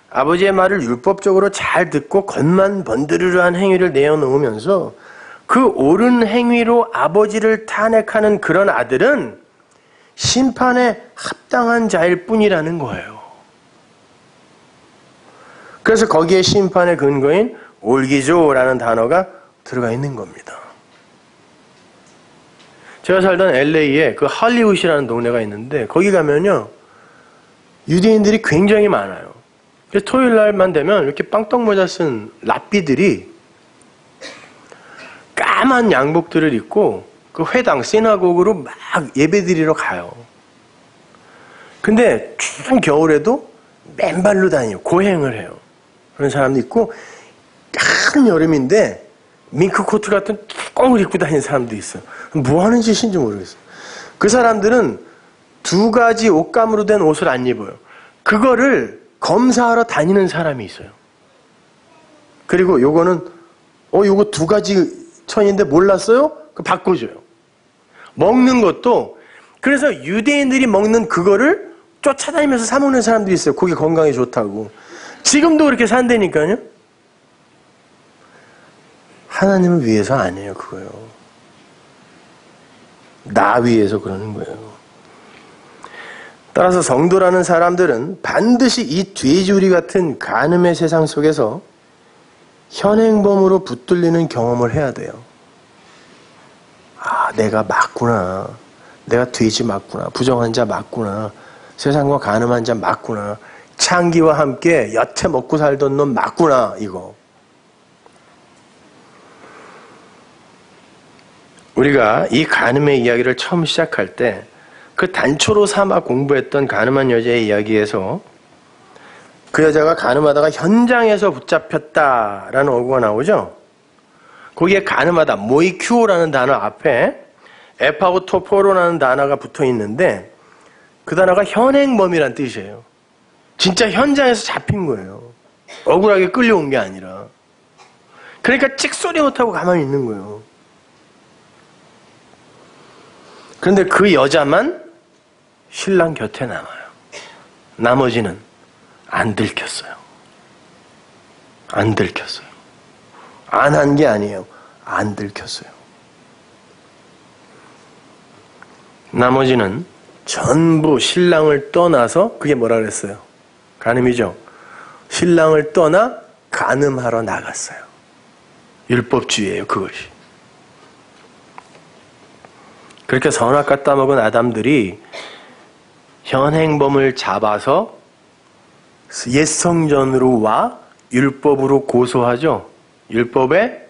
아버지의 말을 율법적으로 잘 듣고 겉만 번드르르한 행위를 내어놓으면서 그 옳은 행위로 아버지를 탄핵하는 그런 아들은 심판에 합당한 자일 뿐이라는 거예요. 그래서 거기에 심판의 근거인 올기조라는 단어가 들어가 있는 겁니다. 제가 살던 LA에 그 할리우드라는 동네가 있는데 거기 가면요 유대인들이 굉장히 많아요. 그래서 토요일 날만 되면 이렇게 빵떡모자 쓴 랍비들이 까만 양복들을 입고 그 회당, 시나고그로 막 예배드리러 가요. 근데 추운 겨울에도 맨발로 다니요. 고행을 해요. 그런 사람도 있고 한 여름인데 밍크코트 같은 뚜껑을 입고 다니는 사람도 있어요. 뭐 하는 짓인지 모르겠어요. 그 사람들은 두 가지 옷감으로 된 옷을 안 입어요. 그거를 검사하러 다니는 사람이 있어요. 그리고 요거는 요거 두 가지 천인데 몰랐어요? 그 바꿔줘요. 먹는 것도 그래서 유대인들이 먹는 그거를 쫓아다니면서 사 먹는 사람들이 있어요. 그게 건강에 좋다고. 지금도 그렇게 산다니까요. 하나님을 위해서 아니에요, 그거요. 나 위해서 그러는 거예요. 따라서 성도라는 사람들은 반드시 이 돼지우리 같은 간음의 세상 속에서 현행범으로 붙들리는 경험을 해야 돼요. 아, 내가 맞구나. 내가 돼지 맞구나. 부정한 자 맞구나. 세상과 간음한 자 맞구나. 창기와 함께 여태 먹고 살던 놈 맞구나. 이거. 우리가 이 간음의 이야기를 처음 시작할 때 그 단초로 삼아 공부했던 간음한 여자의 이야기에서 그 여자가 간음하다가 현장에서 붙잡혔다라는 어구가 나오죠. 거기에 간음하다, 모이큐오라는 단어 앞에 에파고 토포로라는 단어가 붙어 있는데 그 단어가 현행범이란 뜻이에요. 진짜 현장에서 잡힌 거예요. 억울하게 끌려온 게 아니라. 그러니까 찍소리 못하고 가만히 있는 거예요. 그런데 그 여자만 신랑 곁에 남아요. 나머지는 안 들켰어요. 안 들켰어요. 안 한 게 아니에요. 안 들켰어요. 나머지는 전부 신랑을 떠나서 그게 뭐라 그랬어요? 간음이죠. 신랑을 떠나 간음하러 나갔어요. 율법주의예요, 그것이. 그렇게 선악과 따먹은 아담들이 현행범을 잡아서 옛성전으로 와 율법으로 고소하죠. 율법에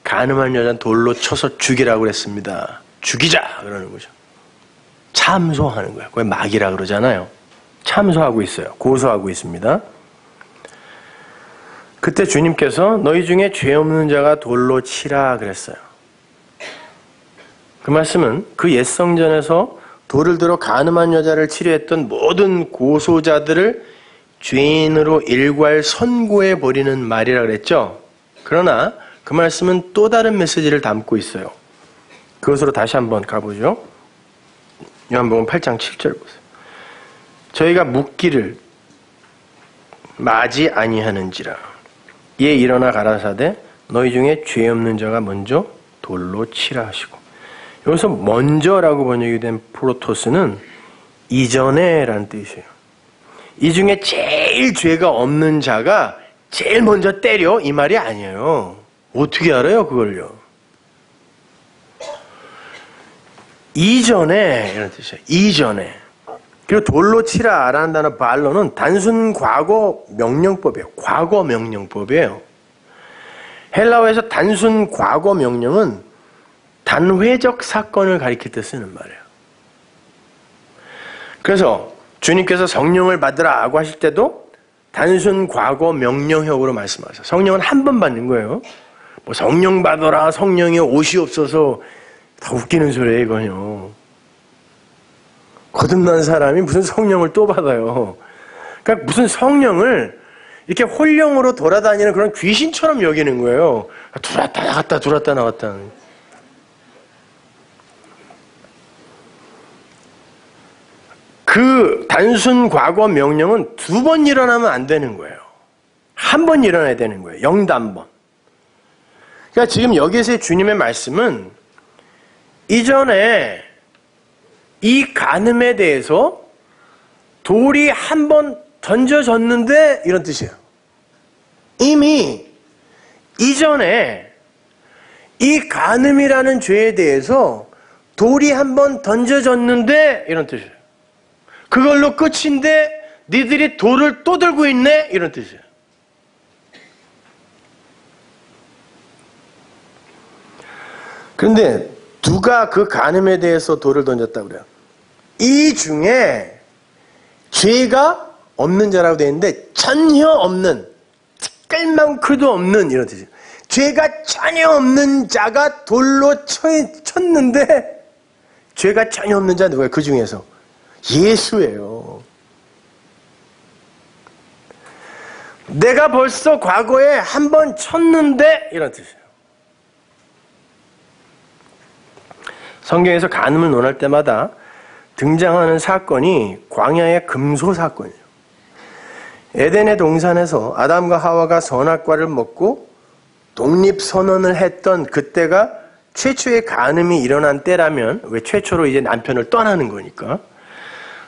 간음한 여자는 돌로 쳐서 죽이라고 그랬습니다. 죽이자! 그러는 거죠. 참소하는 거예요. 그게 막이라 그러잖아요. 참소하고 있어요. 고소하고 있습니다. 그때 주님께서 너희 중에 죄 없는 자가 돌로 치라 그랬어요. 그 말씀은 그 옛성전에서 돌을 들어 간음한 여자를 치려했던 모든 고소자들을 죄인으로 일괄 선고해 버리는 말이라 그랬죠. 그러나 그 말씀은 또 다른 메시지를 담고 있어요. 그것으로 다시 한번 가보죠. 요한복음 8장 7절 보세요. 저희가 묻기를 마지 아니하는지라 이에 일어나 가라사대 너희 중에 죄 없는 자가 먼저 돌로 치라 하시고, 여기서 먼저라고 번역이 된 프로토스는 이전에 라는 뜻이에요. 이 중에 제일 죄가 없는 자가 제일 먼저 때려 이 말이 아니에요. 어떻게 알아요 그걸요? 이전에 이런 뜻이에요. 이전에. 그리고 돌로 치라 라는 단어 발로는 단순 과거 명령법이에요. 과거 명령법이에요. 헬라어에서 단순 과거 명령은 단회적 사건을 가리킬 때 쓰는 말이에요. 그래서 주님께서 성령을 받으라고 하실 때도 단순 과거 명령형으로 말씀하세요. 성령은 한 번 받는 거예요. 뭐 성령 받아라, 성령이 옷이 없어서 다 웃기는 소리예요, 이건요. 거듭난 사람이 무슨 성령을 또 받아요. 그러니까 무슨 성령을 이렇게 홀령으로 돌아다니는 그런 귀신처럼 여기는 거예요. 들어왔다 나갔다 들어왔다 나갔다. 그 단순 과거 명령은 두 번 일어나면 안 되는 거예요. 한 번 일어나야 되는 거예요. 영단번. 그러니까 지금 여기서의 주님의 말씀은 이전에 이 간음에 대해서 돌이 한 번 던져졌는데 이런 뜻이에요. 이미 이전에 이 간음이라는 죄에 대해서 돌이 한 번 던져졌는데 이런 뜻이에요. 그걸로 끝인데 니들이 돌을 또 들고 있네? 이런 뜻이에요. 그런데 누가 그 간음에 대해서 돌을 던졌다고 그래요? 이 중에 죄가 없는 자라고 되어 있는데 전혀 없는, 티끌만큼도 없는 이런 뜻이에요. 죄가 전혀 없는 자가 돌로 쳤는데 죄가 전혀 없는 자 누구예요? 그 중에서 예수예요. 내가 벌써 과거에 한 번 쳤는데 이런 뜻이에요. 성경에서 간음을 논할 때마다 등장하는 사건이 광야의 금소 사건이에요. 에덴의 동산에서 아담과 하와가 선악과를 먹고 독립선언을 했던 그때가 최초의 간음이 일어난 때라면, 왜 최초로 이제 남편을 떠나는 거니까,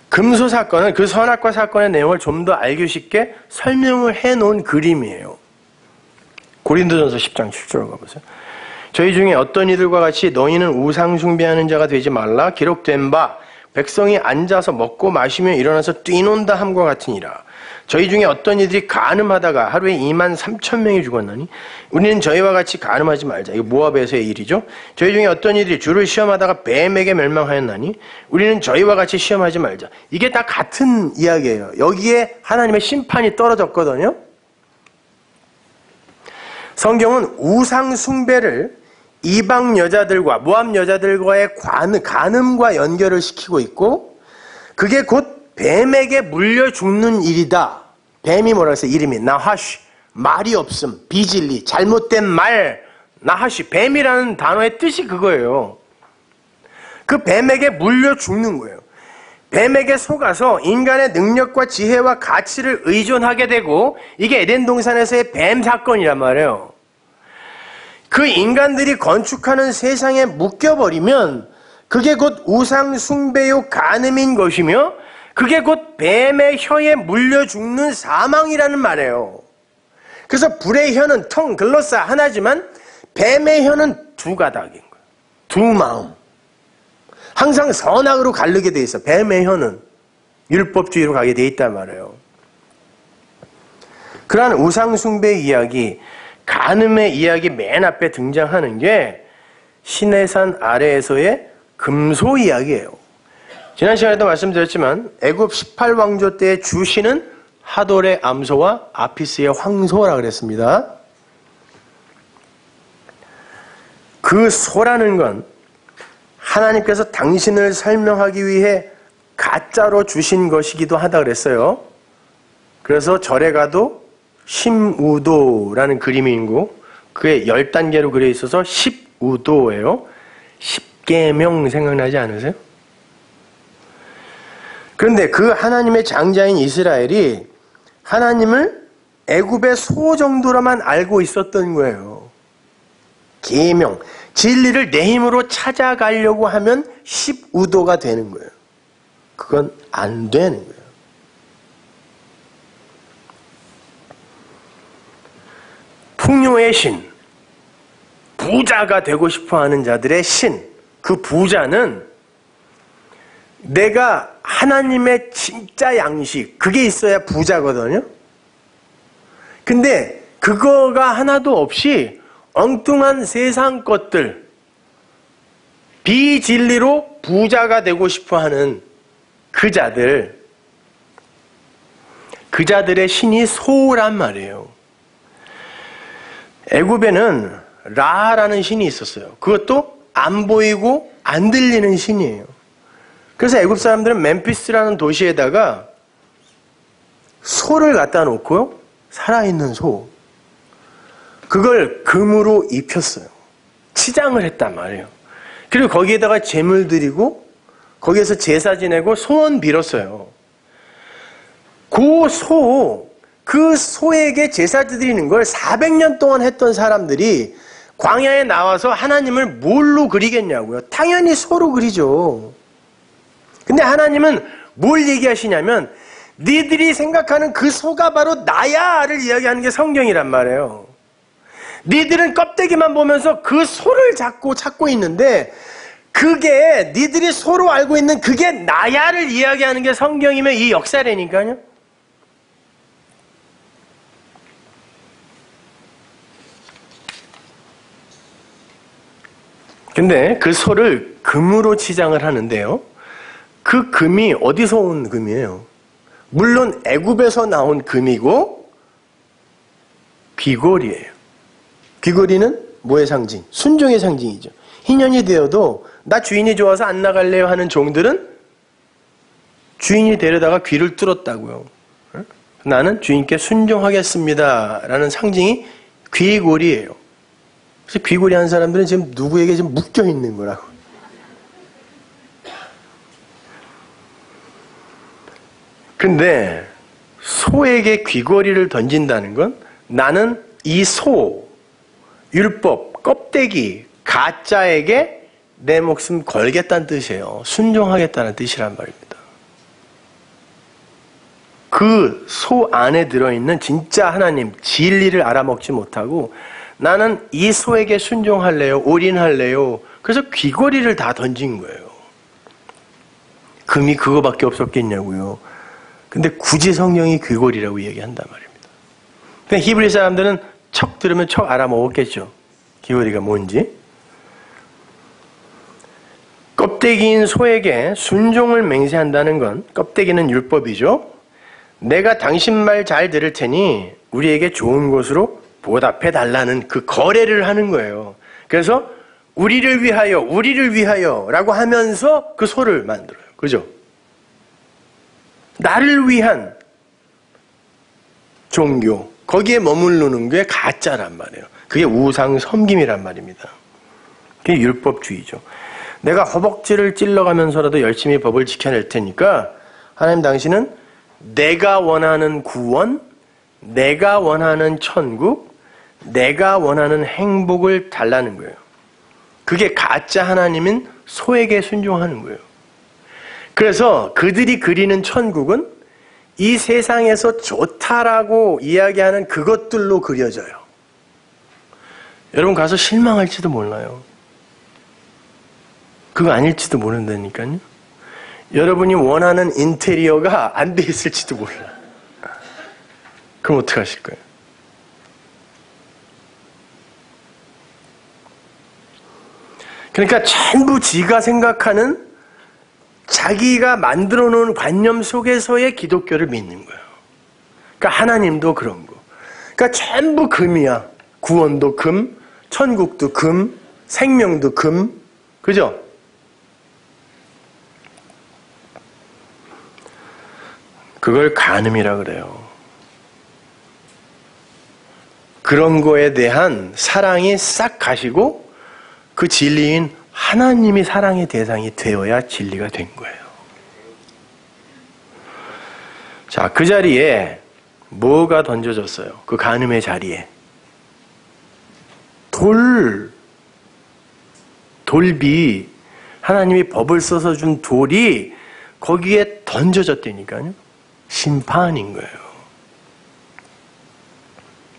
금소 사건은 그 선악과 사건의 내용을 좀 더 알기 쉽게 설명을 해놓은 그림이에요. 고린도전서 10장 7절 가보세요. 저희 중에 어떤 이들과 같이 너희는 우상 숭배하는 자가 되지 말라. 기록된 바 백성이 앉아서 먹고 마시며 일어나서 뛰논다 함과 같으니라. 저희 중에 어떤 이들이 간음하다가 하루에 23,000명이 죽었나니 우리는 저희와 같이 간음하지 말자. 이거 모압에서의 일이죠. 저희 중에 어떤 이들이 주를 시험하다가 뱀에게 멸망하였나니 우리는 저희와 같이 시험하지 말자. 이게 다 같은 이야기예요. 여기에 하나님의 심판이 떨어졌거든요. 성경은 우상 숭배를 이방 여자들과 모압 여자들과의 간음과 연결을 시키고 있고, 그게 곧 뱀에게 물려 죽는 일이다. 뱀이 뭐라고 했어요? 이름이 나하시, 말이 없음, 비진리, 잘못된 말, 나하시. 뱀이라는 단어의 뜻이 그거예요. 그 뱀에게 물려 죽는 거예요. 뱀에게 속아서 인간의 능력과 지혜와 가치를 의존하게 되고, 이게 에덴 동산에서의 뱀 사건이란 말이에요. 그 인간들이 건축하는 세상에 묶여버리면 그게 곧 우상 숭배요 간음인 것이며, 그게 곧 뱀의 혀에 물려 죽는 사망이라는 말이에요. 그래서 불의 혀는 텅 글로사 하나지만 뱀의 혀는 두 가닥인 거예요. 두 마음. 항상 선악으로 가르게 돼 있어. 뱀의 혀는 율법주의로 가게 돼 있단 말이에요. 그러한 우상 숭배 이야기, 간음의 이야기 맨 앞에 등장하는 게 시내산 아래에서의 금소 이야기예요. 지난 시간에도 말씀드렸지만 애굽 18왕조 때의 주신은 하돌의 암소와 아피스의 황소라 그랬습니다. 그 소라는 건 하나님께서 당신을 설명하기 위해 가짜로 주신 것이기도 하다 그랬어요. 그래서 절에 가도 심우도라는 그림이 있고 그게 10단계로 그려 있어서 10우도예요. 10계명 생각나지 않으세요? 그런데 그 하나님의 장자인 이스라엘이 하나님을 애굽의 소 정도로만 알고 있었던 거예요. 계명, 진리를 내 힘으로 찾아가려고 하면 10우도가 되는 거예요. 그건 안 되는 거예요. 풍요의 신, 부자가 되고 싶어하는 자들의 신, 그 부자는 내가 하나님의 진짜 양식, 그게 있어야 부자거든요. 근데 그거가 하나도 없이 엉뚱한 세상 것들, 비진리로 부자가 되고 싶어하는 그 자들의 신이 소란 말이에요. 애굽에는 라라는 신이 있었어요. 그것도 안 보이고 안 들리는 신이에요. 그래서 애굽 사람들은 멤피스라는 도시에다가 소를 갖다 놓고요. 살아있는 소. 그걸 금으로 입혔어요. 치장을 했단 말이에요. 그리고 거기에다가 제물 드리고 거기에서 제사 지내고 소원 빌었어요. 그 소에게 제사 드리는 걸 400년 동안 했던 사람들이 광야에 나와서 하나님을 뭘로 그리겠냐고요. 당연히 소로 그리죠. 근데 하나님은 뭘 얘기하시냐면 니들이 생각하는 그 소가 바로 나야를 이야기하는 게 성경이란 말이에요. 니들은 껍데기만 보면서 그 소를 찾고 있는데 그게 니들이 소로 알고 있는 그게 나야를 이야기하는 게 성경이면 이 역사라니까요. 근데 그 소를 금으로 치장을 하는데요. 그 금이 어디서 온 금이에요? 물론 애굽에서 나온 금이고 귀걸이에요. 귀걸이는 뭐의 상징? 순종의 상징이죠. 희년이 되어도 나 주인이 좋아서 안 나갈래요 하는 종들은 주인이 데려다가 귀를 뚫었다고요. 나는 주인께 순종하겠습니다 라는 상징이 귀걸이에요. 그래서 귀걸이 한 사람들은 지금 누구에게 지금 묶여 있는 거라고. 근데 소에게 귀걸이를 던진다는 건 나는 이 소, 율법, 껍데기, 가짜에게 내 목숨 걸겠다는 뜻이에요. 순종하겠다는 뜻이란 말입니다. 그 소 안에 들어있는 진짜 하나님, 진리를 알아먹지 못하고 나는 이 소에게 순종할래요, 올인할래요. 그래서 귀걸이를 다 던진 거예요. 금이 그거밖에 없었겠냐고요. 근데 굳이 성경이 귀걸이라고 얘기한단 말입니다. 그러니까 히브리 사람들은 척 들으면 척 알아먹었겠죠. 귀걸이가 뭔지. 껍데기인 소에게 순종을 맹세한다는 건, 껍데기는 율법이죠. 내가 당신 말 잘 들을 테니 우리에게 좋은 것으로 보답해 달라는 그 거래를 하는 거예요. 그래서 우리를 위하여 라고 하면서 그 소를 만들어요. 그죠? 나를 위한 종교, 거기에 머무르는 게 가짜란 말이에요. 그게 우상 섬김이란 말입니다. 그게 율법주의죠. 내가 허벅지를 찔러가면서라도 열심히 법을 지켜낼 테니까 하나님 당신은 내가 원하는 구원, 내가 원하는 천국, 내가 원하는 행복을 달라는 거예요. 그게 가짜 하나님인 소에게 순종하는 거예요. 그래서 그들이 그리는 천국은 이 세상에서 좋다라고 이야기하는 그것들로 그려져요. 여러분 가서 실망할지도 몰라요. 그거 아닐지도 모른다니까요. 여러분이 원하는 인테리어가 안 돼 있을지도 몰라. 그럼 어떻게 하실 거예요? 그러니까 전부 지가 생각하는 자기가 만들어 놓은 관념 속에서의 기독교를 믿는 거예요. 그러니까 하나님도 그런 거. 그러니까 전부 금이야. 구원도 금, 천국도 금, 생명도 금. 그죠? 그걸 간음이라 그래요. 그런 거에 대한 사랑이 싹 가시고 그 진리인 하나님이 사랑의 대상이 되어야 진리가 된 거예요. 자, 그 자리에 뭐가 던져졌어요? 그 간음의 자리에. 돌비, 하나님이 법을 써서 준 돌이 거기에 던져졌다니까요. 심판인 거예요.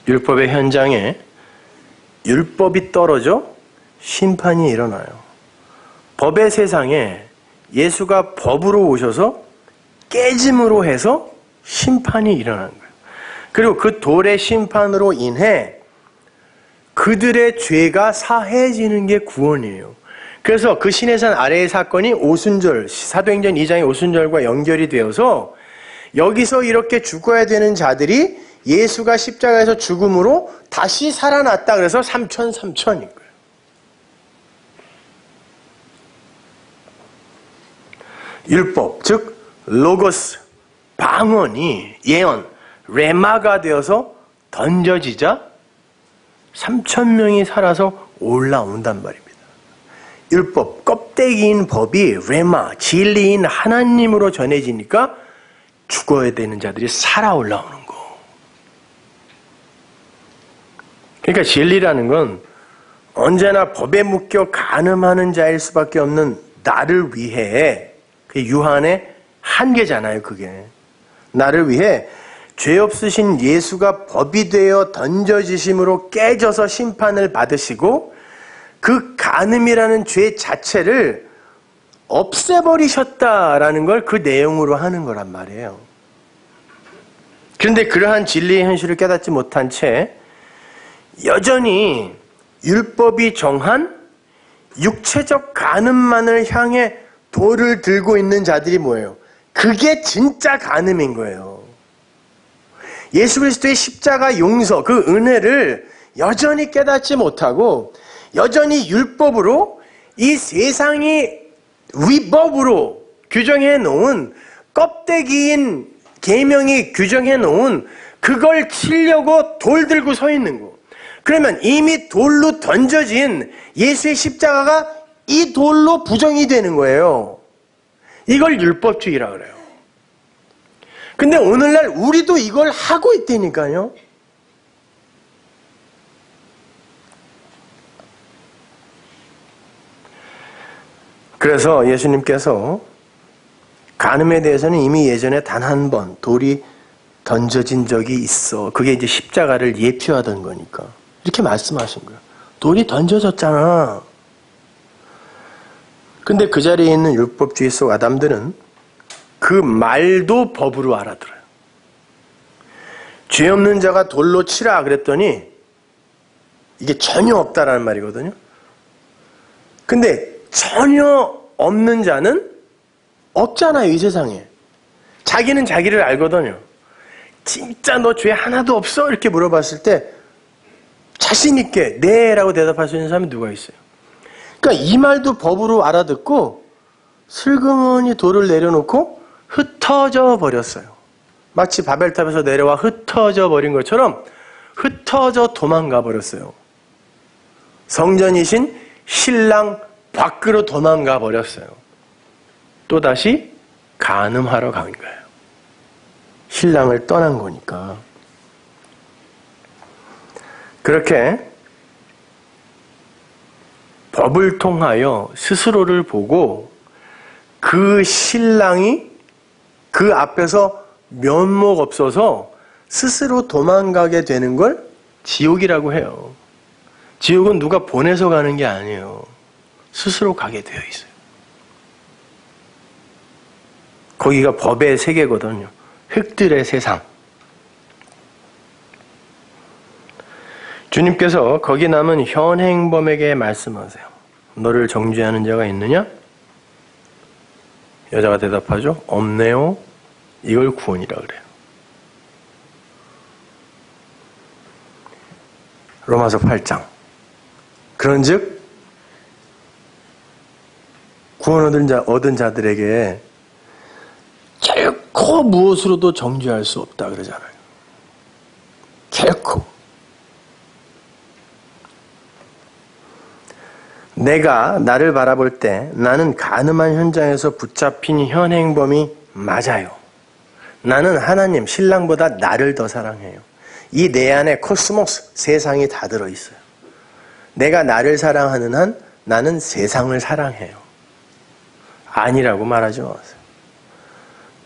율법의 현장에 율법이 떨어져 심판이 일어나요. 법의 세상에 예수가 법으로 오셔서 깨짐으로 해서 심판이 일어나는 거예요. 그리고 그 돌의 심판으로 인해 그들의 죄가 사해지는 게 구원이에요. 그래서 그 시내산 아래의 사건이 오순절, 사도행전 2장의 오순절과 연결이 되어서 여기서 이렇게 죽어야 되는 자들이 예수가 십자가에서 죽음으로 다시 살아났다. 그래서 3,000인 거예요. 율법, 즉 로고스, 방언이 예언, 레마가 되어서 던져지자 3,000명이 살아서 올라온단 말입니다. 율법, 껍데기인 법이 레마, 진리인 하나님으로 전해지니까 죽어야 되는 자들이 살아 올라오는 거. 그러니까 진리라는 건 언제나 법에 묶여 간음하는 자일 수밖에 없는 나를 위해, 그 유한의 한계잖아요, 그게. 나를 위해 죄 없으신 예수가 법이 되어 던져지심으로 깨져서 심판을 받으시고 그 간음이라는 죄 자체를 없애버리셨다라는 걸 그 내용으로 하는 거란 말이에요. 그런데 그러한 진리의 현실을 깨닫지 못한 채 여전히 율법이 정한 육체적 간음만을 향해 돌을 들고 있는 자들이 뭐예요? 그게 진짜 간음인 거예요. 예수 그리스도의 십자가 용서, 그 은혜를 여전히 깨닫지 못하고 여전히 율법으로 이 세상이 위법으로 규정해 놓은 껍데기인 계명이 규정해 놓은 그걸 치려고 돌 들고 서 있는 거. 그러면 이미 돌로 던져진 예수의 십자가가 이 돌로 부정이 되는 거예요. 이걸 율법주의라 그래요. 근데 오늘날 우리도 이걸 하고 있다니까요. 그래서 예수님께서 간음에 대해서는 이미 예전에 단 한 번 돌이 던져진 적이 있어. 그게 이제 십자가를 예표하던 거니까. 이렇게 말씀하신 거예요. 돌이 던져졌잖아. 근데 그 자리에 있는 율법주의 속 아담들은 그 말도 법으로 알아들어요. 죄 없는 자가 돌로 치라 그랬더니 이게 전혀 없다라는 말이거든요. 근데 전혀 없는 자는 없잖아요, 이 세상에. 자기는 자기를 알거든요. 진짜 너 죄 하나도 없어? 이렇게 물어봤을 때 자신 있게 네라고 대답할 수 있는 사람이 누가 있어요? 그러니까 이 말도 법으로 알아듣고 슬그머니 돌을 내려놓고 흩어져 버렸어요. 마치 바벨탑에서 내려와 흩어져 버린 것처럼 흩어져 도망가 버렸어요. 성전이신 신랑 밖으로 도망가 버렸어요. 또다시 간음하러 간 거예요. 신랑을 떠난 거니까. 그렇게 법을 통하여 스스로를 보고 그 신랑이 그 앞에서 면목 없어서 스스로 도망가게 되는 걸 지옥이라고 해요. 지옥은 누가 보내서 가는 게 아니에요. 스스로 가게 되어 있어요. 거기가 법의 세계거든요. 흙들의 세상. 주님께서 거기 남은 현행범에게 말씀하세요. 너를 정죄하는 자가 있느냐? 여자가 대답하죠. 없네요. 이걸 구원이라 그래요. 로마서 8장. 그런즉 구원 얻은 자들에게 결코 무엇으로도 정죄할 수 없다 그러잖아요. 결코. 내가 나를 바라볼 때 나는 간음한 현장에서 붙잡힌 현행범이 맞아요. 나는 하나님, 신랑보다 나를 더 사랑해요. 이 내 안에 코스모스, 세상이 다 들어있어요. 내가 나를 사랑하는 한 나는 세상을 사랑해요. 아니라고 말하지 마세요.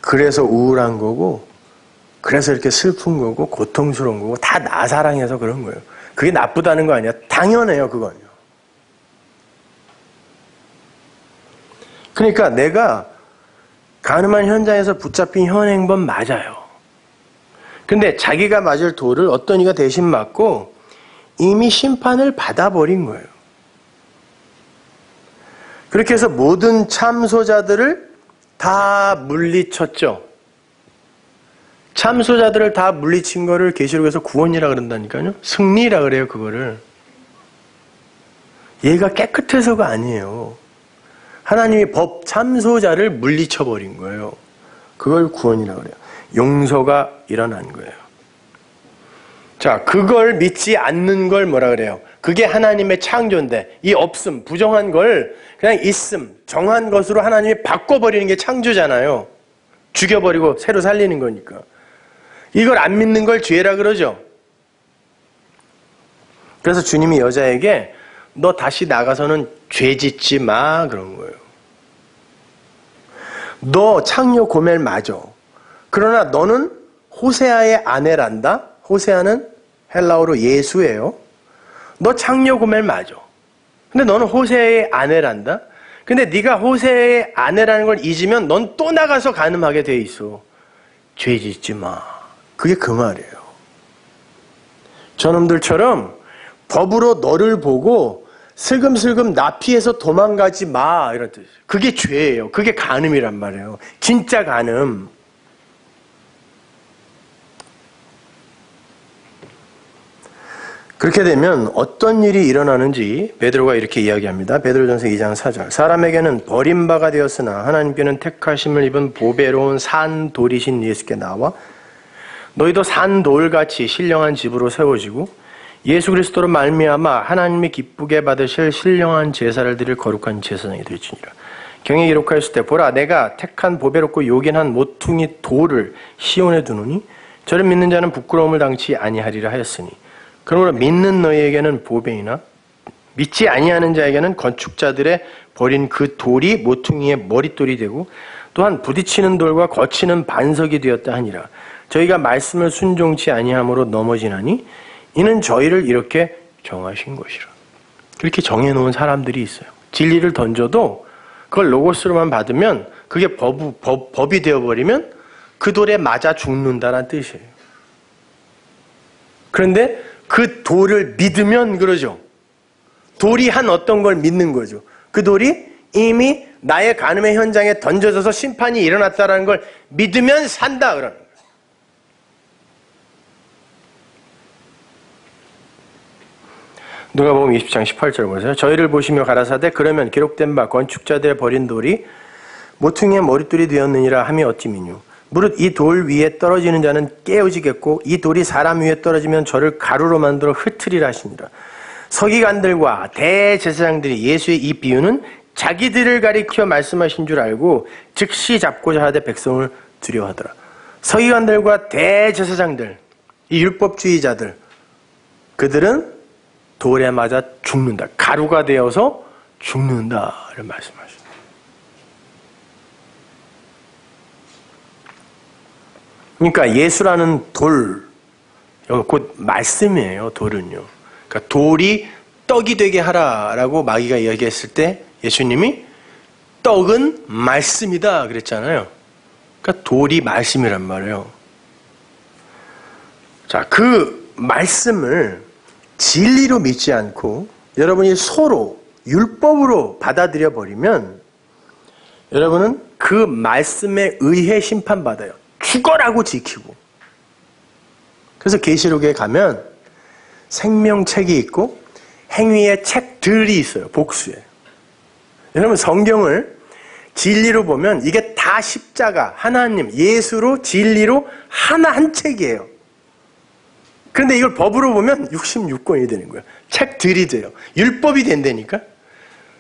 그래서 우울한 거고, 그래서 이렇게 슬픈 거고, 고통스러운 거고, 다 나 사랑해서 그런 거예요. 그게 나쁘다는 거 아니야. 당연해요, 그건요. 그러니까 내가 간음한 현장에서 붙잡힌 현행범 맞아요. 근데 자기가 맞을 돌을 어떤 이가 대신 맞고 이미 심판을 받아버린 거예요. 그렇게 해서 모든 참소자들을 다 물리쳤죠. 참소자들을 다 물리친 거를 계시록에서 구원이라 그런다니까요. 승리라 그래요, 그거를. 얘가 깨끗해서가 아니에요. 하나님이 법 참소자를 물리쳐버린 거예요. 그걸 구원이라 그래요. 용서가 일어난 거예요. 자, 그걸 믿지 않는 걸 뭐라 그래요? 그게 하나님의 창조인데 이 없음, 부정한 걸 그냥 있음, 정한 것으로 하나님이 바꿔버리는 게 창조잖아요. 죽여버리고 새로 살리는 거니까. 이걸 안 믿는 걸 죄라 그러죠. 그래서 주님이 여자에게 너 다시 나가서는 죄 짓지 마 그런 거예요. 너 창녀 고멜 맞아. 그러나 너는 호세아의 아내란다. 호세아는 헬라어로 예수예요. 너 창녀 고멜 맞아. 근데 너는 호세아의 아내란다. 근데 네가 호세아의 아내라는 걸 잊으면 넌 또 나가서 간음하게 돼 있어. 죄 짓지 마. 그게 그 말이에요. 저놈들처럼 법으로 너를 보고 슬금슬금 나 피해서 도망가지 마 이런 뜻이에요. 그게 죄예요. 그게 간음이란 말이에요. 진짜 간음. 그렇게 되면 어떤 일이 일어나는지 베드로가 이렇게 이야기합니다. 베드로전서 2장 4절. 사람에게는 버림바가 되었으나 하나님께는 택하심을 입은 보배로운 산돌이신 예수께 나와 너희도 산돌같이 신령한 집으로 세워지고 예수 그리스도로 말미암아 하나님이 기쁘게 받으실 신령한 제사를 드릴 거룩한 제사장이 될지니라. 경에 기록하였을 때 보라 내가 택한 보배롭고 요긴한 모퉁이 돌을 시온에 두노니 저를 믿는 자는 부끄러움을 당치 아니하리라 하였으니 그러므로 믿는 너희에게는 보배이나 믿지 아니하는 자에게는 건축자들의 버린 그 돌이 모퉁이의 머릿돌이 되고 또한 부딪히는 돌과 거치는 반석이 되었다 하니라. 저희가 말씀을 순종치 아니함으로 넘어지나니 이는 저희를 이렇게 정하신 것이라. 그렇게 정해놓은 사람들이 있어요. 진리를 던져도 그걸 로고스로만 받으면 그게 법이 되어버리면 그 돌에 맞아 죽는다는 뜻이에요. 그런데 그 돌을 믿으면 그러죠. 돌이 한 어떤 걸 믿는 거죠. 그 돌이 이미 나의 간음의 현장에 던져져서 심판이 일어났다는 걸 믿으면 산다 그러는 거예요. 누가복음 20장 18절 보세요. 저희를 보시며 가라사대 그러면 기록된 바 건축자들의 버린 돌이 모퉁이의 머릿돌이 되었느니라 하며 어찌미뇨. 무릇 이 돌 위에 떨어지는 자는 깨어지겠고 이 돌이 사람 위에 떨어지면 저를 가루로 만들어 흩으리라 하시니라. 서기관들과 대제사장들이 예수의 이 비유는 자기들을 가리켜 말씀하신 줄 알고 즉시 잡고자 하되 백성을 두려워하더라. 서기관들과 대제사장들, 이 율법주의자들, 그들은 돌에 맞아 죽는다. 가루가 되어서 죽는다를 말씀하십니다. 그러니까 예수라는 돌, 곧 말씀이에요. 돌은요. 그러니까 돌이 떡이 되게 하라라고 마귀가 이야기했을 때 예수님이 떡은 말씀이다 그랬잖아요. 그러니까 돌이 말씀이란 말이에요. 자, 그 말씀을 진리로 믿지 않고 여러분이 서로 율법으로 받아들여 버리면 여러분은 그 말씀에 의해 심판받아요. 죽어라고 지키고. 그래서 계시록에 가면 생명책이 있고 행위의 책들이 있어요. 복수에. 여러분 성경을 진리로 보면 이게 다 십자가, 하나님, 예수로 진리로 하나 한 책이에요. 그런데 이걸 법으로 보면 66권이 되는 거예요. 책들이 돼요. 율법이 된다니까.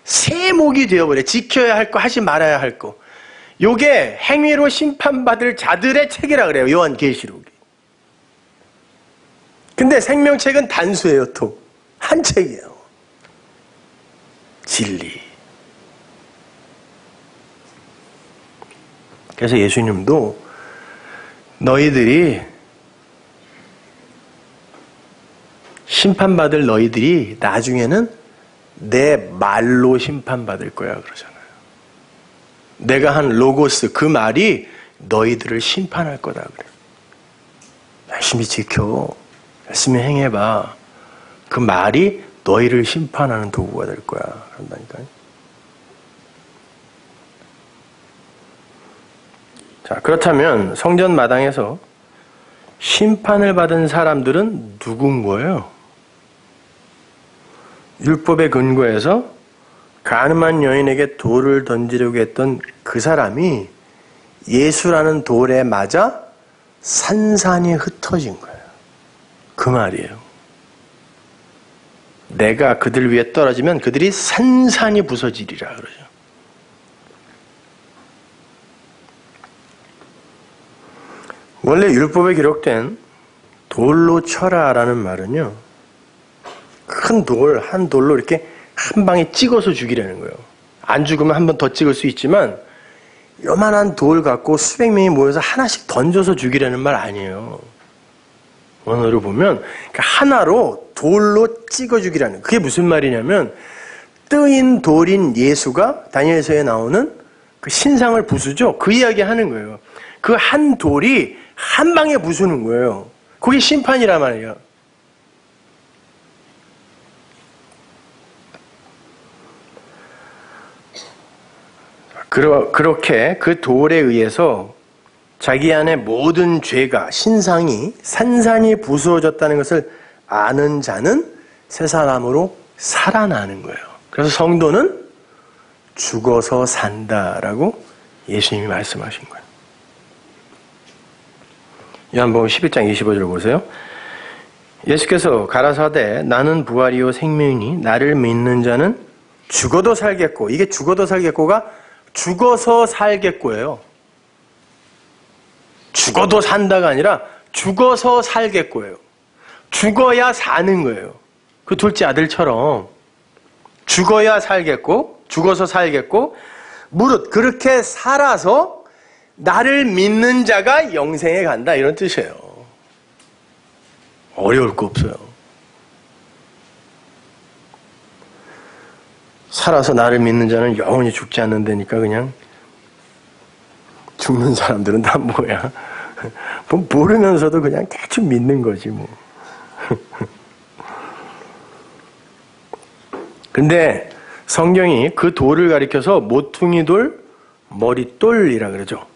세목이 되어버려요. 지켜야 할 거, 하지 말아야 할 거. 요게 행위로 심판받을 자들의 책이라 그래요. 요한계시록이. 근데 생명책은 단수예요. 또 한 책이에요. 진리. 그래서 예수님도 너희들이 심판받을 너희들이 나중에는 내 말로 심판받을 거야 그러잖아요. 내가 한 로고스 그 말이 너희들을 심판할 거다 그래요. 열심히 지켜. 열심히 행해봐. 그 말이 너희를 심판하는 도구가 될 거야. 그런다니까요. 자, 그렇다면 성전 마당에서 심판을 받은 사람들은 누군 거예요? 율법의 근거에서 간음한 여인에게 돌을 던지려고 했던 그 사람이 예수라는 돌에 맞아 산산이 흩어진 거예요. 그 말이에요. 내가 그들 위에 떨어지면 그들이 산산이 부서지리라 그러죠. 원래 율법에 기록된 돌로 쳐라라는 말은요. 큰 돌, 한 돌로 이렇게 한 방에 찍어서 죽이라는 거예요. 안 죽으면 한 번 더 찍을 수 있지만 요만한 돌 갖고 수백 명이 모여서 하나씩 던져서 죽이라는 말 아니에요. 원어로 보면 하나로 돌로 찍어 죽이라는 거예요. 그게 무슨 말이냐면 뜨인 돌인 예수가 다니엘서에 나오는 그 신상을 부수죠. 그 이야기 하는 거예요. 그 한 돌이 한 방에 부수는 거예요. 그게 심판이란 말이에요. 그렇게 그 돌에 의해서 자기 안에 모든 죄가, 신상이 산산이 부수어졌다는 것을 아는 자는 새 사람으로 살아나는 거예요. 그래서 성도는 죽어서 산다라고 예수님이 말씀하신 거예요. 요한복음 11장 25절 보세요. 예수께서 가라사대 나는 부활이요 생명이니 나를 믿는 자는 죽어도 살겠고, 이게 죽어도 살겠고가 죽어서 살겠고예요. 죽어도 산다가 아니라 죽어서 살겠고예요. 죽어야 사는 거예요. 그 둘째 아들처럼 죽어야 살겠고, 죽어서 살겠고, 무릇 그렇게 살아서 나를 믿는 자가 영생에 간다, 이런 뜻이에요. 어려울 거 없어요. 살아서 나를 믿는 자는 영원히 죽지 않는다니까 그냥 죽는 사람들은 다 뭐야. 뭐 모르면서도 그냥 대충 믿는 거지 뭐. 근데 성경이 그 돌을 가리켜서 모퉁이 돌, 머릿돌이라 그러죠.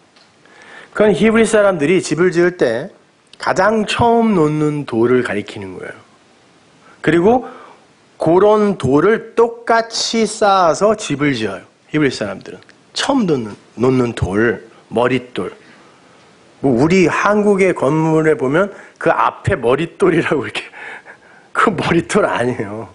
그건 히브리 사람들이 집을 지을 때 가장 처음 놓는 돌을 가리키는 거예요. 그리고 그런 돌을 똑같이 쌓아서 집을 지어요. 히브리 사람들은. 처음 놓는 돌, 머릿돌. 뭐 우리 한국의 건물에 보면 그 앞에 머릿돌이라고 이렇게. 그 머릿돌 아니에요.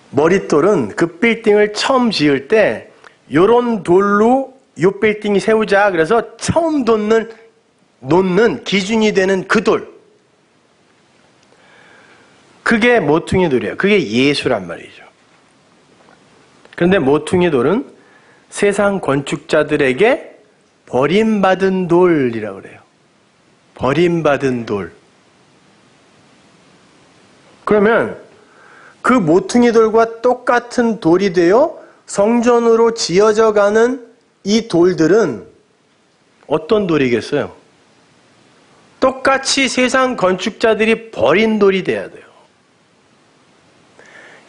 머릿돌은 그 빌딩을 처음 지을 때 요런 돌로 요 빌딩이 세우자 그래서 처음 놓는 기준이 되는 그 돌. 그게 모퉁이 돌이에요. 그게 예수란 말이죠. 그런데 모퉁이 돌은 세상 건축자들에게 버림받은 돌이라고 그래요. 버림받은 돌. 그러면 그 모퉁이 돌과 똑같은 돌이 되어 성전으로 지어져 가는 이 돌들은 어떤 돌이겠어요? 똑같이 세상 건축자들이 버린 돌이 돼야 돼요.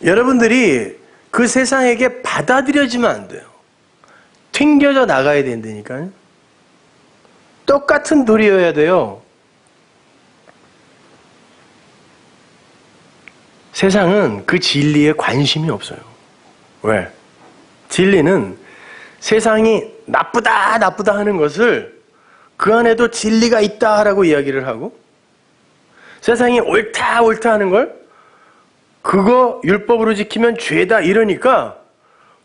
여러분들이 그 세상에게 받아들여지면 안 돼요. 튕겨져 나가야 된다니까요. 똑같은 돌이어야 돼요. 세상은 그 진리에 관심이 없어요. 왜? 진리는 세상이 나쁘다 하는 것을 그 안에도 진리가 있다라고 이야기를 하고, 세상이 옳다 하는 걸 그거 율법으로 지키면 죄다 이러니까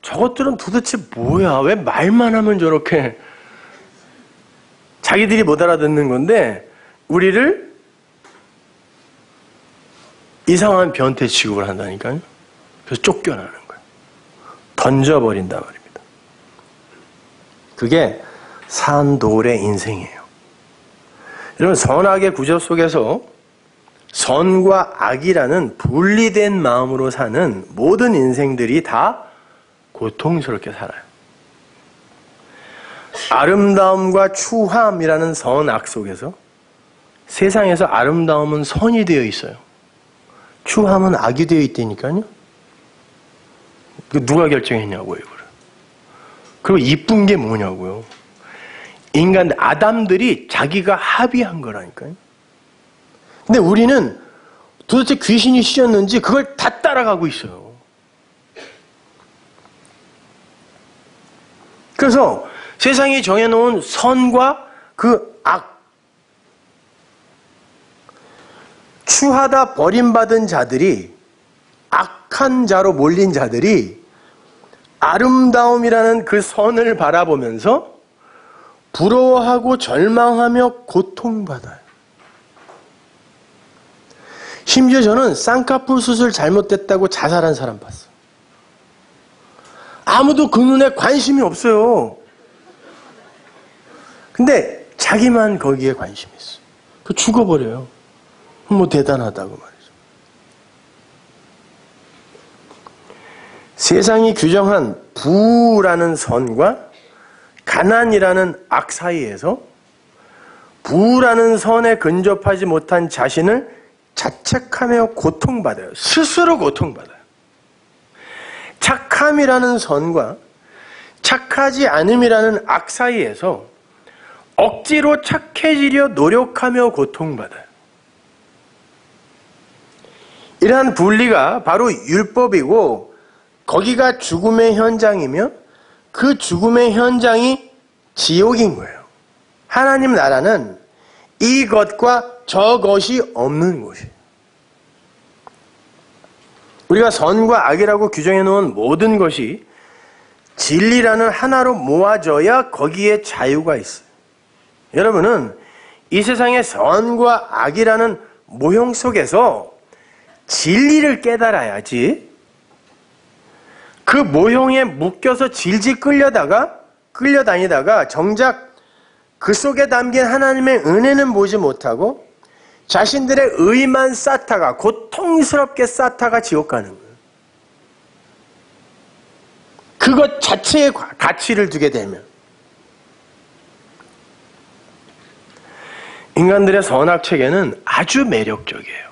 저것들은 도대체 뭐야? 왜 말만 하면 저렇게 자기들이 못 알아듣는 건데 우리를 이상한 변태 취급을 한다니까요. 그래서 쫓겨나는 거예요. 던져버린단 말입니다. 그게 산돌의 인생이에요. 여러분, 선악의 구조 속에서 선과 악이라는 분리된 마음으로 사는 모든 인생들이 다 고통스럽게 살아요. 아름다움과 추함이라는 선악 속에서 세상에서 아름다움은 선이 되어 있어요. 추함은 악이 되어 있다니까요. 누가 결정했냐고요, 이거를. 그리고 이쁜 게 뭐냐고요. 인간 아담들이 자기가 합의한 거라니까요. 근데 우리는 도대체 귀신이 씌었는지 그걸 다 따라가고 있어요. 그래서 세상이 정해놓은 선과 그 악, 추하다 버림받은 자들이, 악한 자로 몰린 자들이 아름다움이라는 그 선을 바라보면서 부러워하고 절망하며 고통받아요. 심지어 저는 쌍꺼풀 수술 잘못됐다고 자살한 사람 봤어요. 아무도 그 눈에 관심이 없어요. 근데 자기만 거기에 관심이 있어요. 그 죽어버려요. 뭐 대단하다고 말이죠. 세상이 규정한 부라는 선과 가난이라는 악 사이에서 부라는 선에 근접하지 못한 자신을 자책하며 고통받아요. 스스로 고통받아요. 착함이라는 선과 착하지 않음이라는 악 사이에서 억지로 착해지려 노력하며 고통받아요. 이러한 분리가 바로 율법이고 거기가 죽음의 현장이며 그 죽음의 현장이 지옥인 거예요. 하나님 나라는 이것과 저것이 없는 곳이에요. 우리가 선과 악이라고 규정해 놓은 모든 것이 진리라는 하나로 모아져야 거기에 자유가 있어요. 여러분은 이 세상의 선과 악이라는 모형 속에서 진리를 깨달아야지 그 모형에 묶여서 질질 끌려다니다가 정작 그 속에 담긴 하나님의 은혜는 보지 못하고 자신들의 의만 쌓다가 고통스럽게 쌓다가 지옥 가는 거예요. 그것 자체에 가치를 두게 되면 인간들의 선악체계는 아주 매력적이에요.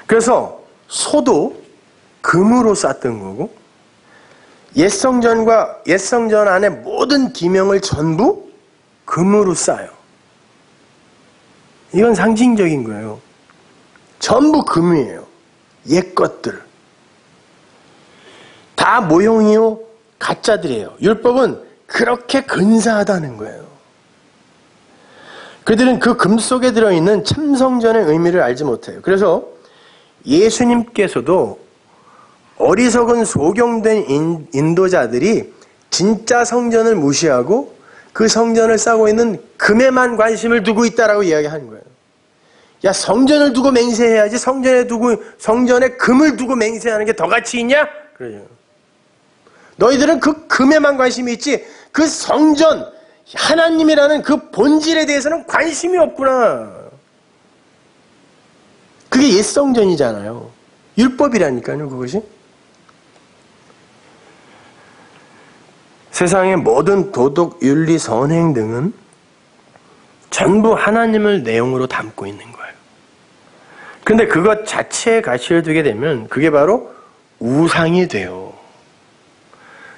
그래서 소도 금으로 쌓던 거고 옛성전 안에 모든 기명을 전부 금으로 쌓아요. 이건 상징적인 거예요. 전부 금이에요. 옛 것들. 다 모형이요, 가짜들이에요. 율법은 그렇게 근사하다는 거예요. 그들은 그 금 속에 들어있는 참성전의 의미를 알지 못해요. 그래서 예수님께서도 어리석은 소경된 인도자들이 진짜 성전을 무시하고 그 성전을 쌓고 있는 금에만 관심을 두고 있다라고 이야기하는 거예요. 야, 성전을 두고 맹세해야지 성전에 금을 두고 맹세하는 게 더 가치 있냐? 그래요. 너희들은 그 금에만 관심이 있지 그 성전, 하나님이라는 그 본질에 대해서는 관심이 없구나. 그게 옛 성전이잖아요. 율법이라니까요, 그것이. 세상의 모든 도덕, 윤리, 선행 등은 전부 하나님을 내용으로 담고 있는 거예요. 근데 그것 자체에 가치를 두게 되면 그게 바로 우상이 돼요.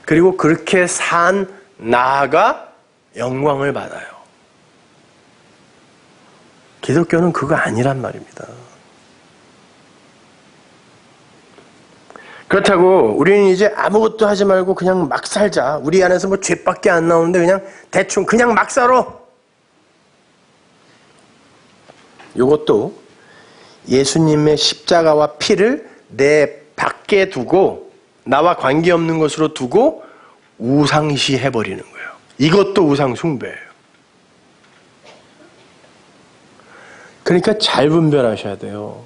그리고 그렇게 산 나가 영광을 받아요. 기독교는 그거 아니란 말입니다. 그렇다고 우리는 이제 아무것도 하지 말고 그냥 막 살자. 우리 안에서 뭐 죄밖에 안 나오는데 그냥 대충 그냥 막 살아. 이것도 예수님의 십자가와 피를 내 밖에 두고 나와 관계없는 것으로 두고 우상시 해버리는 거예요. 이것도 우상 숭배예요. 그러니까 잘 분별하셔야 돼요.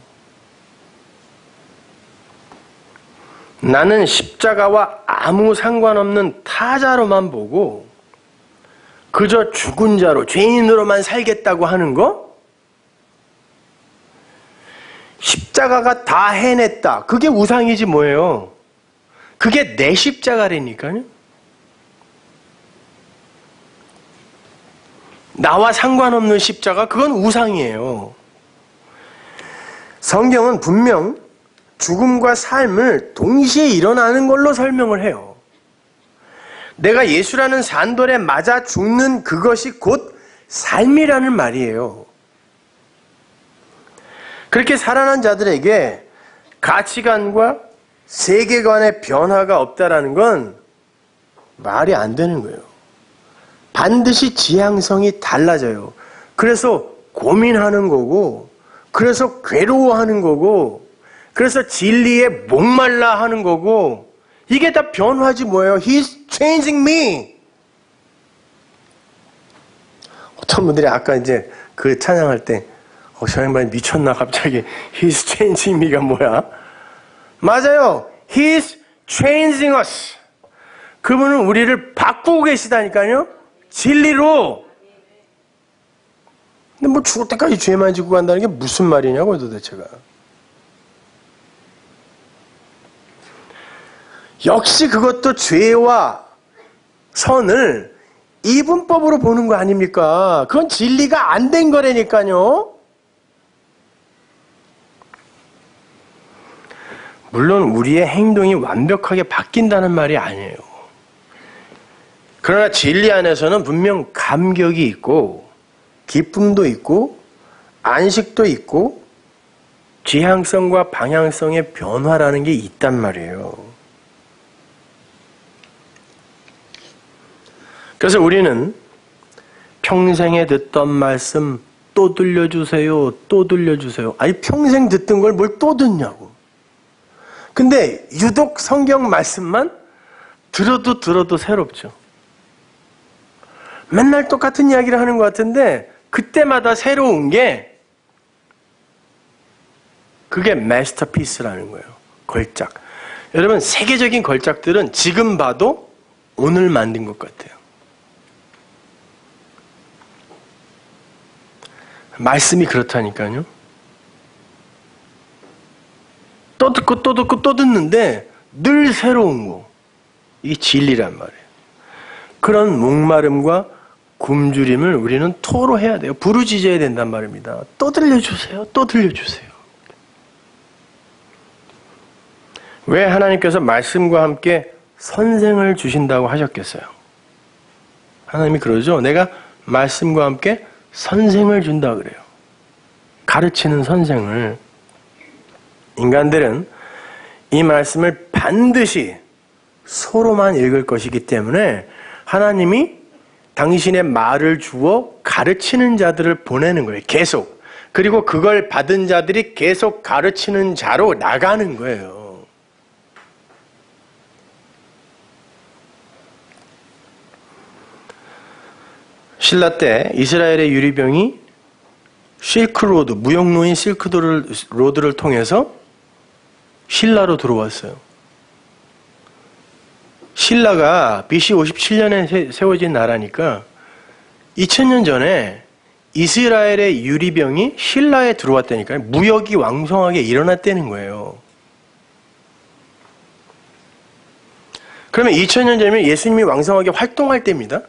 나는 십자가와 아무 상관없는 타자로만 보고 그저 죽은 자로 죄인으로만 살겠다고 하는 거? 십자가가 다 해냈다. 그게 우상이지 뭐예요. 그게 내 십자가라니까요. 나와 상관없는 십자가, 그건 우상이에요. 성경은 분명 죽음과 삶을 동시에 일어나는 걸로 설명을 해요. 내가 예수라는 산돌에 맞아 죽는 그것이 곧 삶이라는 말이에요. 그렇게 살아난 자들에게 가치관과 세계관의 변화가 없다라는 건 말이 안 되는 거예요. 반드시 지향성이 달라져요. 그래서 고민하는 거고, 그래서 괴로워하는 거고, 그래서 진리에 목말라 하는 거고, 이게 다 변화지 뭐예요. He's changing me. 어떤 분들이 아까 이제 그 찬양할 때 저 양반이 미쳤나 갑자기 He's changing me가 뭐야? 맞아요. He's changing us. 그분은 우리를 바꾸고 계시다니까요. 진리로. 근데 뭐 죽을 때까지 죄만 지고 간다는 게 무슨 말이냐고 도대체가. 역시 그것도 죄와 선을 이분법으로 보는 거 아닙니까? 그건 진리가 안 된 거라니까요. 물론 우리의 행동이 완벽하게 바뀐다는 말이 아니에요. 그러나 진리 안에서는 분명 감격이 있고 기쁨도 있고 안식도 있고 지향성과 방향성의 변화라는 게 있단 말이에요. 그래서 우리는 평생에 듣던 말씀 또 들려주세요. 또 들려주세요. 아니 평생 듣던 걸 뭘 또 듣냐고. 근데 유독 성경 말씀만 들어도 새롭죠. 맨날 똑같은 이야기를 하는 것 같은데 그때마다 새로운 게 그게 마스터피스라는 거예요. 걸작. 여러분, 세계적인 걸작들은 지금 봐도 오늘 만든 것 같아요. 말씀이 그렇다니까요. 또 듣고 또 듣고 또 듣는데 늘 새로운 거. 이게 진리란 말이에요. 그런 목마름과 굶주림을 우리는 토로해야 돼요. 부르짖어야 된단 말입니다. 또 들려주세요. 또 들려주세요. 왜 하나님께서 말씀과 함께 선생을 주신다고 하셨겠어요? 하나님이 그러죠. 내가 말씀과 함께 선생을 준다 그래요. 가르치는 선생을. 인간들은 이 말씀을 반드시 소로만 읽을 것이기 때문에 하나님이 당신의 말을 주어 가르치는 자들을 보내는 거예요. 계속. 그리고 그걸 받은 자들이 계속 가르치는 자로 나가는 거예요. 신라 때 이스라엘의 유리병이 실크로드, 무역로인 실크로드를 통해서 신라로 들어왔어요. 신라가 BC 57년에 세워진 나라니까 2000년 전에 이스라엘의 유리병이 신라에 들어왔다니까요. 무역이 왕성하게 일어났다는 거예요. 그러면 2000년 전이면 예수님이 왕성하게 활동할 때입니다.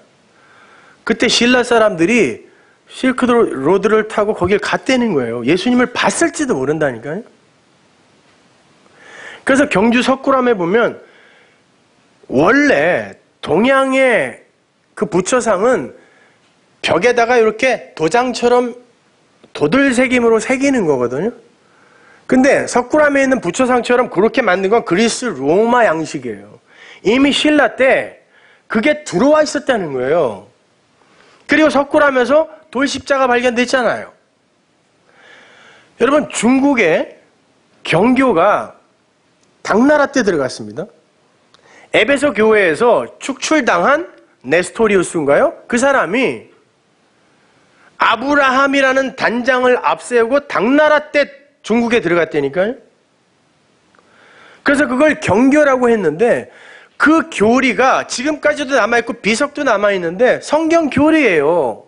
그때 신라 사람들이 실크로드를 타고 거길 갔다는 거예요. 예수님을 봤을지도 모른다니까요. 그래서 경주 석굴암에 보면 원래 동양의 그 부처상은 벽에다가 이렇게 도장처럼 도들새김으로 새기는 거거든요. 근데 석굴암에 있는 부처상처럼 그렇게 만든 건 그리스 로마 양식이에요. 이미 신라 때 그게 들어와 있었다는 거예요. 그리고 석굴암에서 돌십자가 발견됐잖아요. 여러분, 중국의 경교가 당나라 때 들어갔습니다. 에베소 교회에서 축출당한 네스토리우스인가요? 그 사람이 아브라함이라는 단장을 앞세우고 당나라 때 중국에 들어갔다니까요. 그래서 그걸 경교라고 했는데 그 교리가 지금까지도 남아있고 비석도 남아있는데 성경 교리예요.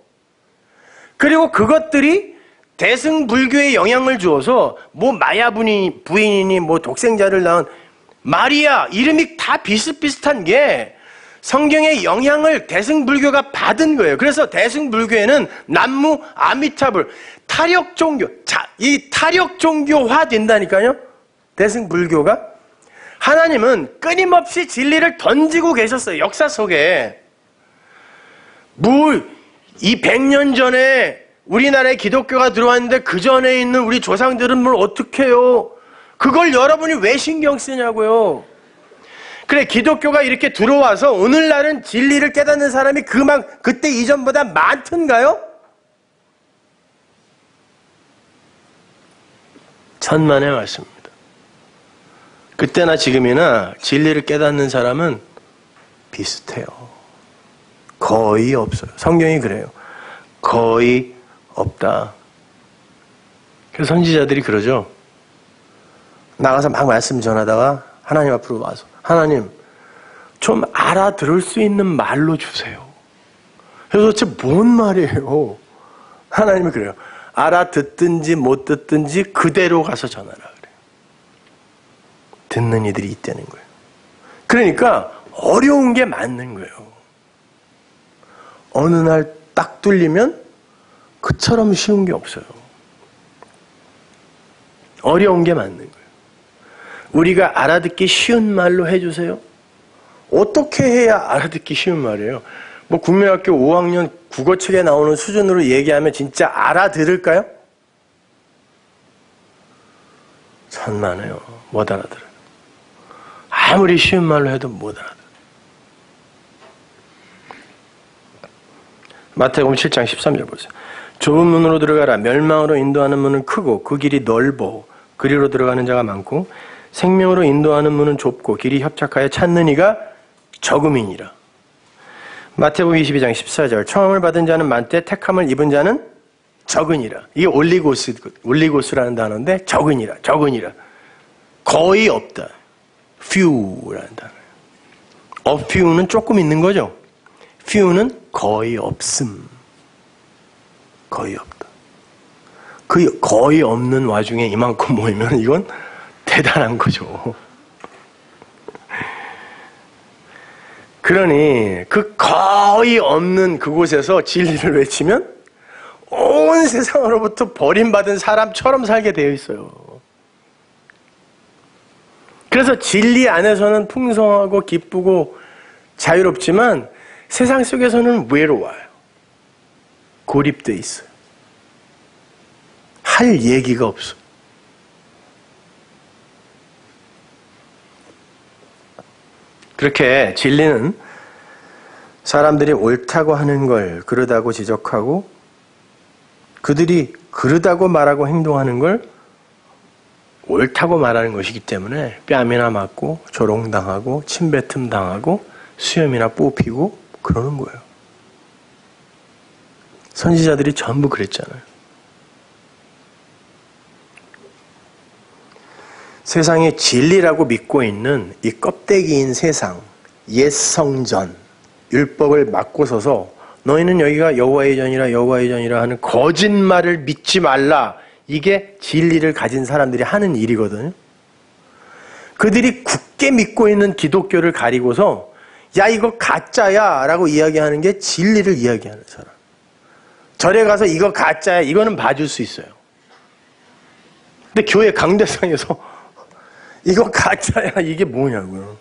그리고 그것들이 대승불교에 영향을 주어서 뭐 마야 부인이니 뭐 독생자를 낳은 마리아 이름이 다 비슷비슷한 게 성경의 영향을 대승불교가 받은 거예요. 그래서 대승불교에는 남무 아미타불 타력종교, 이 타력종교화 된다니까요. 대승불교가. 하나님은 끊임없이 진리를 던지고 계셨어요. 역사 속에. 이 100년 전에 우리나라에 기독교가 들어왔는데 그 전에 있는 우리 조상들은 뭘 어떻게 해요? 그걸 여러분이 왜 신경 쓰냐고요. 그래, 기독교가 이렇게 들어와서 오늘날은 진리를 깨닫는 사람이 그때 이전보다 많던가요? 천만의 말씀입니다. 그때나 지금이나 진리를 깨닫는 사람은 비슷해요. 거의 없어요. 성경이 그래요. 거의 없다. 그래서 선지자들이 그러죠. 나가서 막 말씀 전하다가 하나님 앞으로 와서 하나님 좀 알아들을 수 있는 말로 주세요. 그래서 도대체 뭔 말이에요? 하나님이 그래요. 알아듣든지 못 듣든지 그대로 가서 전하라 그래요. 듣는 이들이 있다는 거예요. 그러니까 어려운 게 맞는 거예요. 어느 날 딱 뚫리면 그처럼 쉬운 게 없어요. 어려운 게 맞는 거예요. 우리가 알아듣기 쉬운 말로 해주세요. 어떻게 해야 알아듣기 쉬운 말이에요? 뭐 국민학교 5학년 국어책에 나오는 수준으로 얘기하면 진짜 알아들을까요? 천만에요. 못 알아들어요. 아무리 쉬운 말로 해도 못 알아들어요. 마태복음 7장 13절 보세요. 좁은 문으로 들어가라. 멸망으로 인도하는 문은 크고 그 길이 넓어 그리로 들어가는 자가 많고 생명으로 인도하는 문은 좁고 길이 협착하여 찾는 이가 적음이니라. 마태복음 22장 14절 청함을 받은 자는 많되 택함을 입은 자는 적으니라. 이게 올리고스라는 단어인데 적으니라. 거의 없다. few라는 단어예요. a few는 조금 있는 거죠. few는 거의 없음. 거의 없다. 그 거의 없는 와중에 이만큼 모이면 이건 대단한 거죠. 그러니 그 거의 없는 그곳에서 진리를 외치면 온 세상으로부터 버림받은 사람처럼 살게 되어 있어요. 그래서 진리 안에서는 풍성하고 기쁘고 자유롭지만 세상 속에서는 외로워요. 고립되어 있어요. 할 얘기가 없어요. 그렇게 진리는 사람들이 옳다고 하는 걸 그르다고 지적하고 그들이 그르다고 말하고 행동하는 걸 옳다고 말하는 것이기 때문에 뺨이나 맞고 조롱당하고 침뱉음 당하고 수염이나 뽑히고 그러는 거예요. 선지자들이 전부 그랬잖아요. 세상에 진리라고 믿고 있는 이 껍데기인 세상, 옛 성전, 율법을 막고 서서 너희는 여기가 여호와의 전이라 하는 거짓말을 믿지 말라. 이게 진리를 가진 사람들이 하는 일이거든요. 그들이 굳게 믿고 있는 기독교를 가리고서 야 이거 가짜야 라고 이야기하는 게 진리를 이야기하는 사람. 절에 가서 이거 가짜야 이거는 봐줄 수 있어요. 근데 교회 강대상에서 이거 가짜야 이게 뭐냐고요.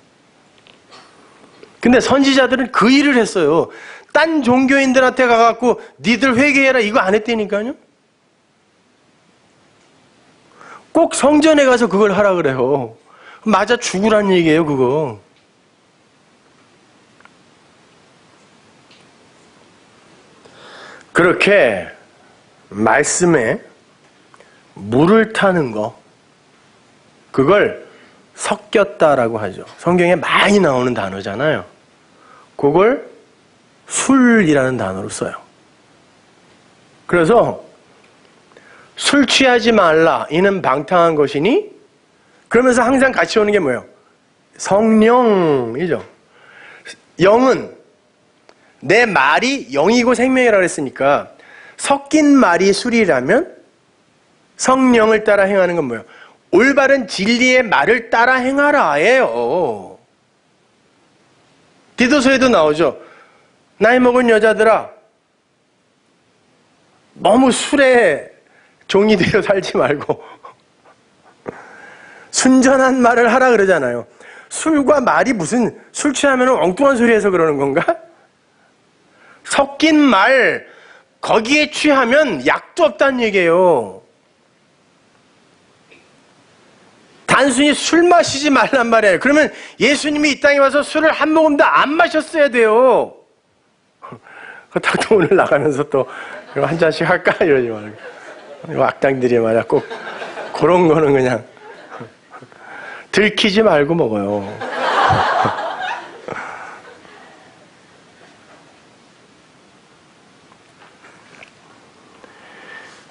근데 선지자들은 그 일을 했어요. 딴 종교인들한테 가갖고 니들 회개해라 이거 안 했다니까요. 꼭 성전에 가서 그걸 하라 그래요. 맞아 죽으란 얘기예요 그거. 그렇게 말씀에 물을 타는 거 그걸 섞였다라고 하죠. 성경에 많이 나오는 단어잖아요. 그걸 술이라는 단어로 써요. 그래서 술 취하지 말라 이는 방탕한 것이니 그러면서 항상 같이 오는 게 뭐예요? 성령이죠. 영은 내 말이 영이고 생명이라고 했으니까 섞인 말이 술이라면 성령을 따라 행하는 건 뭐예요? 올바른 진리의 말을 따라 행하라예요. 디도서에도 나오죠. 나이 먹은 여자들아 너무 술에 종이 되어 살지 말고 순전한 말을 하라 그러잖아요. 술과 말이 무슨 술 취하면 엉뚱한 소리 해서 그러는 건가? 섞인 말 거기에 취하면 약도 없다는 얘기예요. 단순히 술 마시지 말란 말이에요. 그러면 예수님이 이 땅에 와서 술을 한 모금도 안 마셨어야 돼요. 그렇다고 오늘 나가면서 또 한 잔씩 할까? 이러지 말고. 악당들이 말이야. 꼭 그런 거는 그냥 들키지 말고 먹어요.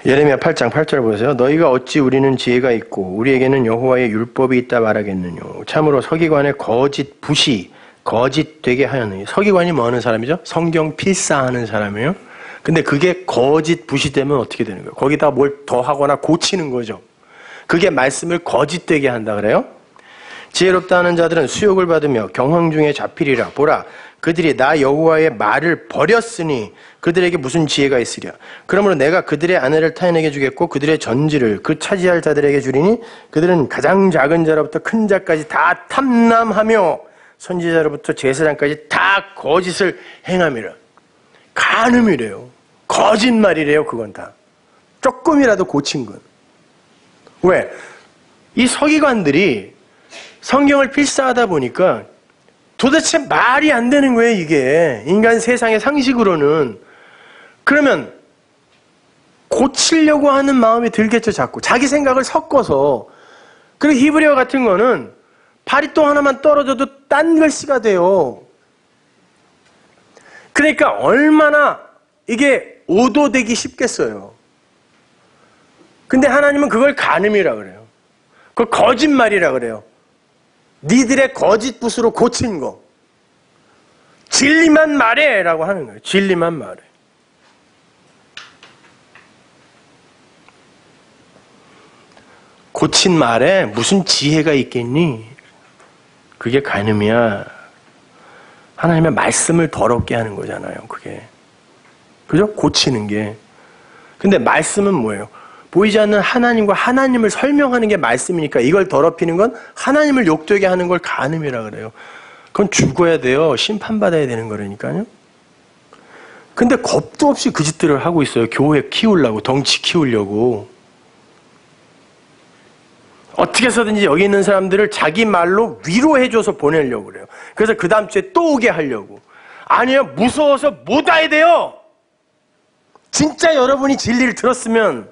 예레미야 8장 8절 보세요. 너희가 어찌 우리는 지혜가 있고 우리에게는 여호와의 율법이 있다 말하겠느뇨. 참으로 서기관의 거짓 붓이 거짓 되게 하였느니. 서기관이 뭐 하는 사람이죠? 성경 필사하는 사람이에요. 근데 그게 거짓 붓이 되면 어떻게 되는 거예요? 거기다 뭘 더하거나 고치는 거죠. 그게 말씀을 거짓되게 한다 그래요. 지혜롭다 하는 자들은 수욕을 받으며 경황 중에 잡히리라. 보라 그들이 나 여호와의 말을 버렸으니 그들에게 무슨 지혜가 있으랴. 그러므로 내가 그들의 아내를 타인에게 주겠고 그들의 전지를 그 차지할 자들에게 주리니 그들은 가장 작은 자로부터 큰 자까지 다 탐남하며 선지자로부터 제사장까지 다 거짓을 행함이라. 간음이래요. 거짓말이래요. 그건 다. 조금이라도 고친 건. 왜? 이 서기관들이 성경을 필사하다 보니까 도대체 말이 안 되는 거예요, 이게. 인간 세상의 상식으로는. 그러면 고치려고 하는 마음이 들겠죠, 자꾸. 자기 생각을 섞어서. 그리고 히브리어 같은 거는 바리똥 하나만 떨어져도 딴 글씨가 돼요. 그러니까 얼마나 이게 오도되기 쉽겠어요. 근데 하나님은 그걸 간음이라 그래요. 그걸 거짓말이라 그래요. 니들의 거짓붓으로 고친 거. 진리만 말해 라고 하는 거예요. 진리만 말해. 고친 말에 무슨 지혜가 있겠니? 그게 간음이야. 하나님의 말씀을 더럽게 하는 거잖아요. 그게. 그죠? 고치는 게. 근데 말씀은 뭐예요? 보이지 않는 하나님과 하나님을 설명하는 게 말씀이니까 이걸 더럽히는 건 하나님을 욕되게 하는 걸 간음이라 그래요. 그건 죽어야 돼요. 심판받아야 되는 거라니까요. 근데 겁도 없이 그 짓들을 하고 있어요. 교회 키우려고, 덩치 키우려고. 어떻게 해서든지 여기 있는 사람들을 자기 말로 위로해줘서 보내려고 그래요. 그래서 그 다음 주에 또 오게 하려고. 아니요, 무서워서 못 와야 돼요. 진짜 여러분이 진리를 들었으면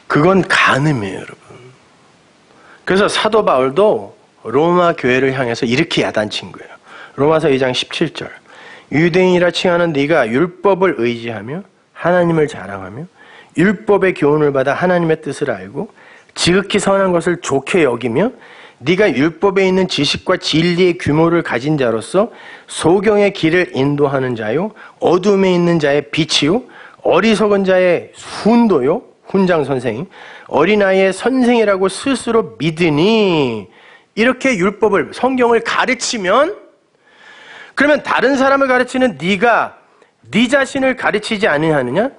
그건 간음이에요, 여러분. 그래서 사도 바울도 로마 교회를 향해서 이렇게 야단친 거예요. 로마서 2장 17절. 유대인이라 칭하는 네가 율법을 의지하며 하나님을 자랑하며 율법의 교훈을 받아 하나님의 뜻을 알고 지극히 선한 것을 좋게 여기며 네가 율법에 있는 지식과 진리의 규모를 가진 자로서 소경의 길을 인도하는 자요 어둠에 있는 자의 빛이요 어리석은 자의 훈도요 훈장 선생이 어린아이의 선생이라고 스스로 믿으니 이렇게 율법을 성경을 가르치면 그러면 다른 사람을 가르치는 네가 네 자신을 가르치지 아니하느냐?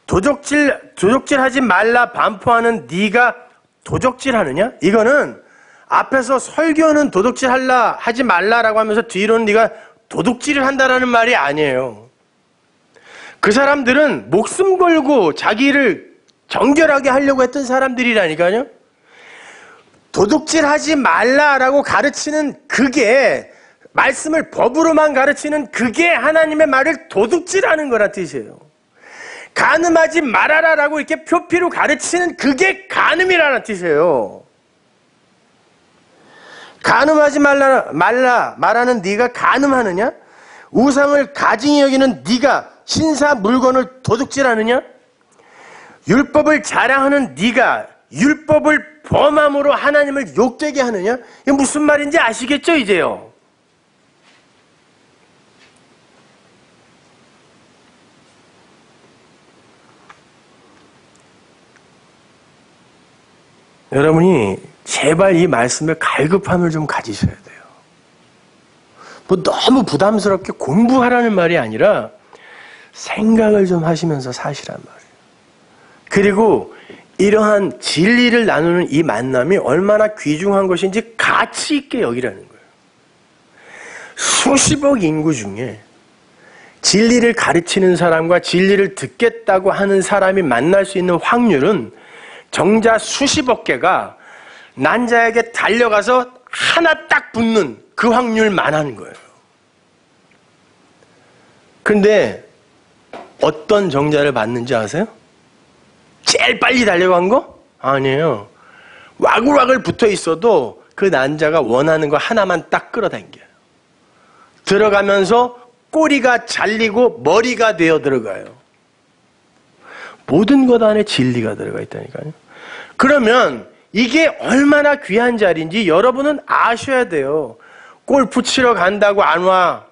도적질하지 말라 반포하는 네가 도적질하느냐? 이거는 앞에서 설교는 하지 말라라고 하면서 뒤로는 네가 도둑질을 한다라는 말이 아니에요. 그 사람들은 목숨 걸고 자기를 정결하게 하려고 했던 사람들이라니까요. 도둑질하지 말라라고 가르치는 그게 말씀을 법으로만 가르치는 그게 하나님의 말을 도둑질하는 거란 뜻이에요. 간음하지 말아라라고 이렇게 표피로 가르치는 그게 간음이라는 뜻이에요. 간음하지 말라는 네가 간음하느냐? 우상을 가증히 여기는 네가 신사 물건을 도둑질하느냐? 율법을 자랑하는 네가 율법을 범함으로 하나님을 욕되게 하느냐? 이게 무슨 말인지 아시겠죠, 이제요? 여러분이 제발 이 말씀에 갈급함을 좀 가지셔야 돼요. 뭐 너무 부담스럽게 공부하라는 말이 아니라 생각을 좀 하시면서 사시란 말이에요. 그리고 이러한 진리를 나누는 이 만남이 얼마나 귀중한 것인지 가치 있게 여기라는 거예요. 수십억 인구 중에 진리를 가르치는 사람과 진리를 듣겠다고 하는 사람이 만날 수 있는 확률은 정자 수십억 개가 난자에게 달려가서 하나 딱 붙는 그 확률만 하는 거예요. 근데 어떤 정자를 받는지 아세요? 제일 빨리 달려간 거? 아니에요. 와글와글 붙어 있어도 그 난자가 원하는 거 하나만 딱 끌어당겨요. 들어가면서 꼬리가 잘리고 머리가 되어 들어가요. 모든 것 안에 진리가 들어가 있다니까요. 그러면 이게 얼마나 귀한 자리인지 여러분은 아셔야 돼요. 골프 치러 간다고 안 와.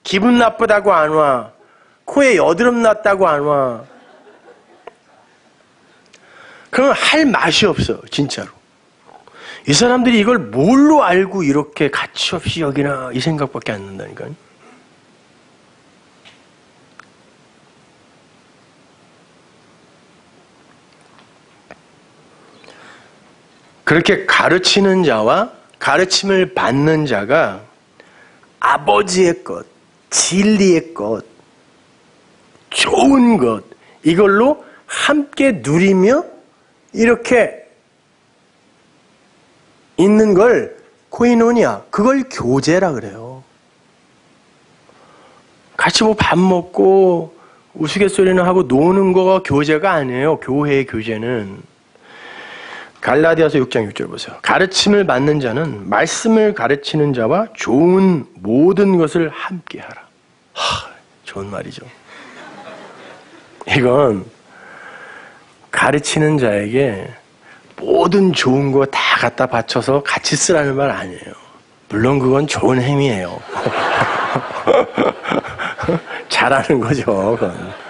기분 나쁘다고 안 와. 코에 여드름 났다고 안 와. 그러면 할 맛이 없어, 진짜로. 이 사람들이 이걸 뭘로 알고 이렇게 가치 없이 여기나 이 생각밖에 안 든다니까요. 그렇게 가르치는 자와 가르침을 받는 자가 아버지의 것, 진리의 것, 좋은 것, 이걸로 함께 누리며 이렇게 있는 걸 코이노니아, 그걸 교제라 그래요. 같이 뭐 밥 먹고 우스갯소리는 하고 노는 거가 교제가 아니에요. 교회의 교제는. 갈라디아서 6장 6절 보세요. 가르침을 받는 자는 말씀을 가르치는 자와 좋은 모든 것을 함께하라. 좋은 말이죠. 이건 가르치는 자에게 모든 좋은 거 다 갖다 바쳐서 같이 쓰라는 말 아니에요. 물론 그건 좋은 행위예요. 잘하는 거죠. 그건.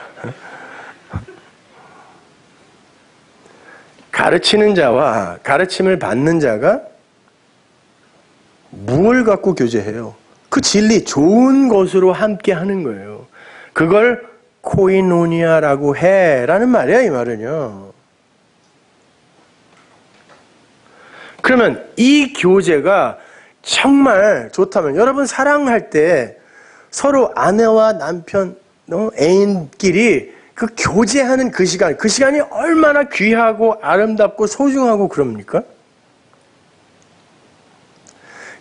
가르치는 자와 가르침을 받는 자가 무엇을 갖고 교제해요? 그 진리, 좋은 것으로 함께 하는 거예요. 그걸 코이노니아라고 해라는 말이야, 이 말은요. 그러면 이 교제가 정말 좋다면, 여러분 사랑할 때 서로 아내와 남편, 애인끼리 그 교제하는 그 시간이 얼마나 귀하고 아름답고 소중하고 그럽니까?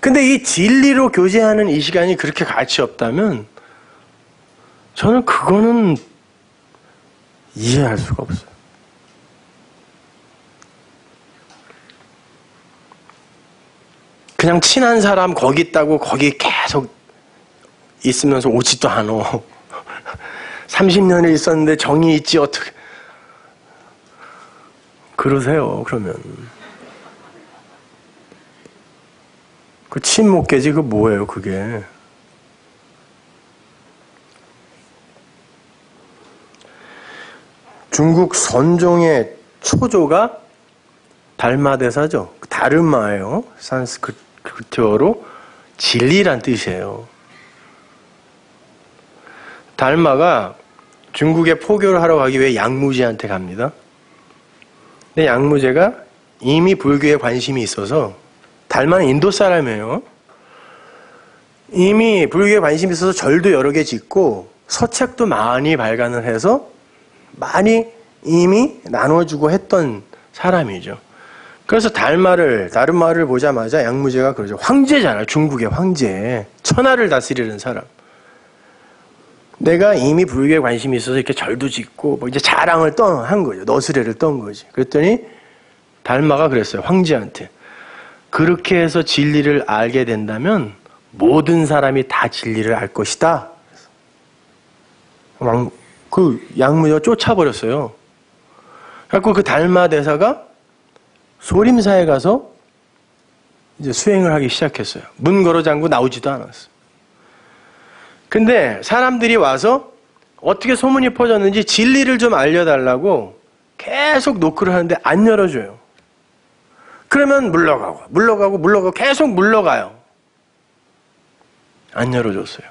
근데 이 진리로 교제하는 이 시간이 그렇게 가치 없다면 저는 그거는 이해할 수가 없어요. 그냥 친한 사람 거기 있다고 거기 계속 있으면서 오지도 않아. 30년을 있었는데 정이 있지 어떻게 그러세요. 그러면 그 침못 깨지 그 뭐예요 그게. 중국 선종의 초조가 달마대사죠. 다르마예요. 산스크리트어로 진리란 뜻이에요. 달마가 중국에 포교를 하러 가기 위해 양무제한테 갑니다. 근데 양무제가 이미 불교에 관심이 있어서, 달마는 인도 사람이에요. 이미 불교에 관심이 있어서 절도 여러 개 짓고 서책도 많이 발간을 해서 많이 이미 나눠주고 했던 사람이죠. 그래서 다른마를 보자마자 양무제가 그러죠. 황제잖아. 중국의 황제. 천하를 다스리는 사람. 내가 이미 불교에 관심이 있어서 이렇게 절도 짓고 뭐 이제 자랑을 한 거죠. 너스레를 떤 거지. 그랬더니 달마가 그랬어요. 황제한테. 그렇게 해서 진리를 알게 된다면 모든 사람이 다 진리를 알 것이다. 그 양무제가 쫓아버렸어요. 그래서 그 달마 대사가 소림사에 가서 이제 수행을 하기 시작했어요. 문 걸어 잠그고 나오지도 않았어요. 근데 사람들이 와서 어떻게 소문이 퍼졌는지 진리를 좀 알려달라고 계속 노크를 하는데 안 열어줘요. 그러면 물러가고 계속 물러가요. 안 열어줬어요.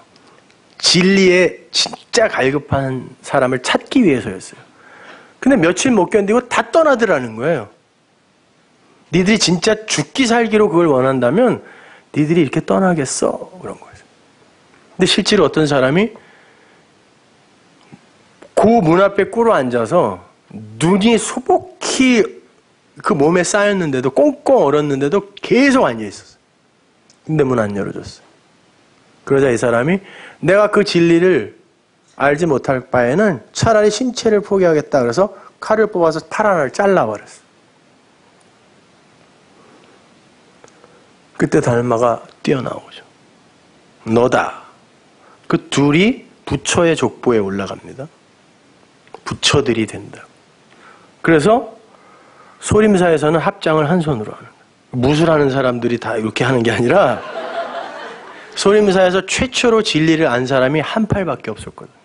진리에 진짜 갈급한 사람을 찾기 위해서였어요. 근데 며칠 못 견디고 다 떠나더라는 거예요. 니들이 진짜 죽기 살기로 그걸 원한다면 니들이 이렇게 떠나겠어? 그런 거예요. 근데 실제로 어떤 사람이 그 문 앞에 꿇어 앉아서 눈이 소복히 그 몸에 쌓였는데도, 꽁꽁 얼었는데도 계속 앉아 있었어요. 근데 문 안 열어줬어요. 그러자 이 사람이 내가 그 진리를 알지 못할 바에는 차라리 신체를 포기하겠다 그래서 칼을 뽑아서 팔 하나를 잘라버렸어요. 그때 달마가 뛰어나오죠. 너다. 그 둘이 부처의 족보에 올라갑니다. 부처들이 된다. 그래서 소림사에서는 합장을 한 손으로 하는 거예요. 무술하는 사람들이 다 이렇게 하는 게 아니라 소림사에서 최초로 진리를 안 사람이 한 팔밖에 없었거든요.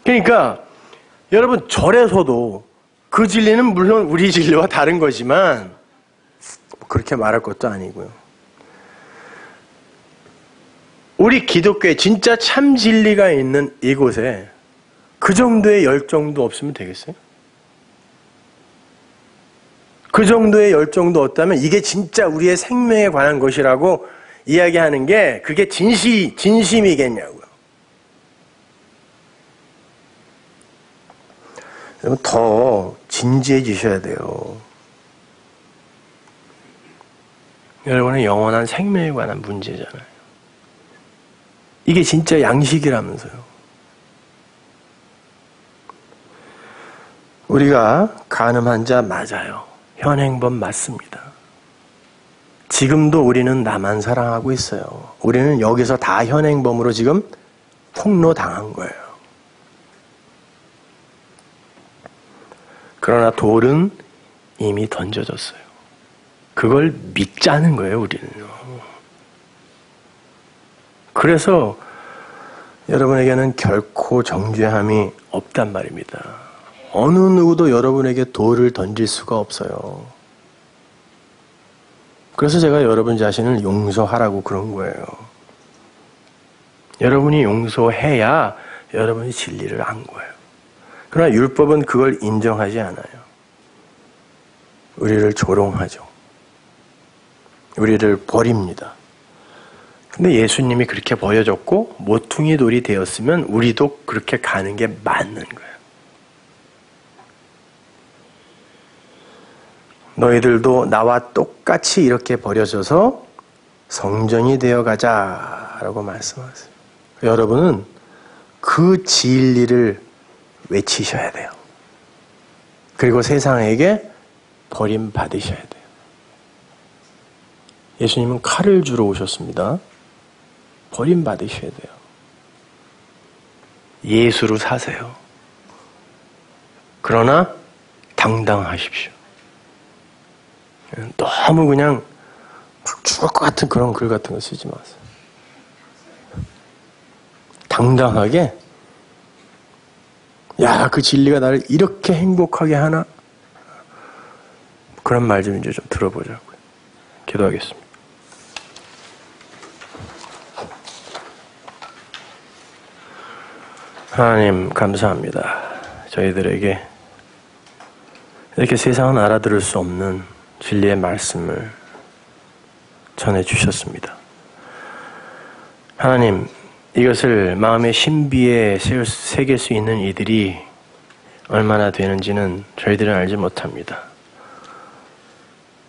그러니까 여러분 절에서도 그 진리는 물론 우리 진리와 다른 거지만 그렇게 말할 것도 아니고요. 우리 기독교에 진짜 참 진리가 있는 이곳에 그 정도의 열정도 없으면 되겠어요? 그 정도의 열정도 없다면 이게 진짜 우리의 생명에 관한 것이라고 이야기하는 게 그게 진심이겠냐고요. 여러분 더 진지해지셔야 돼요. 여러분의 영원한 생명에 관한 문제잖아요. 이게 진짜 양식이라면서요. 우리가 간음한 자 맞아요. 현행범 맞습니다. 지금도 우리는 나만 사랑하고 있어요. 우리는 여기서 다 현행범으로 지금 폭로당한 거예요. 그러나 돌은 이미 던져졌어요. 그걸 믿자는 거예요, 우리는요. 그래서 여러분에게는 결코 정죄함이 없단 말입니다. 어느 누구도 여러분에게 돌을 던질 수가 없어요. 그래서 제가 여러분 자신을 용서하라고 그런 거예요. 여러분이 용서해야 여러분이 진리를 안 거예요. 그러나 율법은 그걸 인정하지 않아요. 우리를 조롱하죠. 우리를 버립니다. 근데 예수님이 그렇게 버려졌고 모퉁이 돌이 되었으면 우리도 그렇게 가는 게 맞는 거예요. 너희들도 나와 똑같이 이렇게 버려져서 성전이 되어 가자라고 말씀하세요. 여러분은 그 진리를 외치셔야 돼요. 그리고 세상에게 버림받으셔야 돼요. 예수님은 칼을 주러 오셨습니다. 버림받으셔야 돼요. 예수로 사세요. 그러나 당당하십시오. 너무 그냥 막 죽을 것 같은 그런 글 같은 거 쓰지 마세요. 당당하게 야, 그 진리가 나를 이렇게 행복하게 하나? 그런 말 좀 이제 좀 들어보자고요. 기도하겠습니다. 하나님 감사합니다. 저희들에게 이렇게 세상은 알아들을 수 없는 진리의 말씀을 전해주셨습니다. 하나님, 이것을 마음의 신비에 새길 수 있는 이들이 얼마나 되는지는 저희들은 알지 못합니다.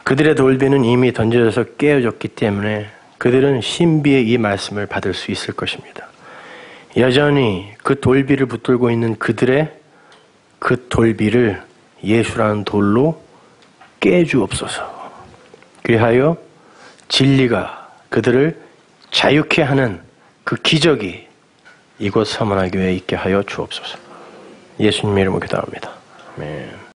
그들의 돌비는 이미 던져져서 깨어졌기 때문에 그들은 신비의 이 말씀을 받을 수 있을 것입니다. 여전히 그 돌비를 붙들고 있는 그들의 그 돌비를 예수라는 돌로 깨주옵소서. 그리하여 진리가 그들을 자유케 하는 그 기적이 이곳 서문화교회에 있게 하여 주옵소서. 예수님 이름으로 기도합니다. 아멘.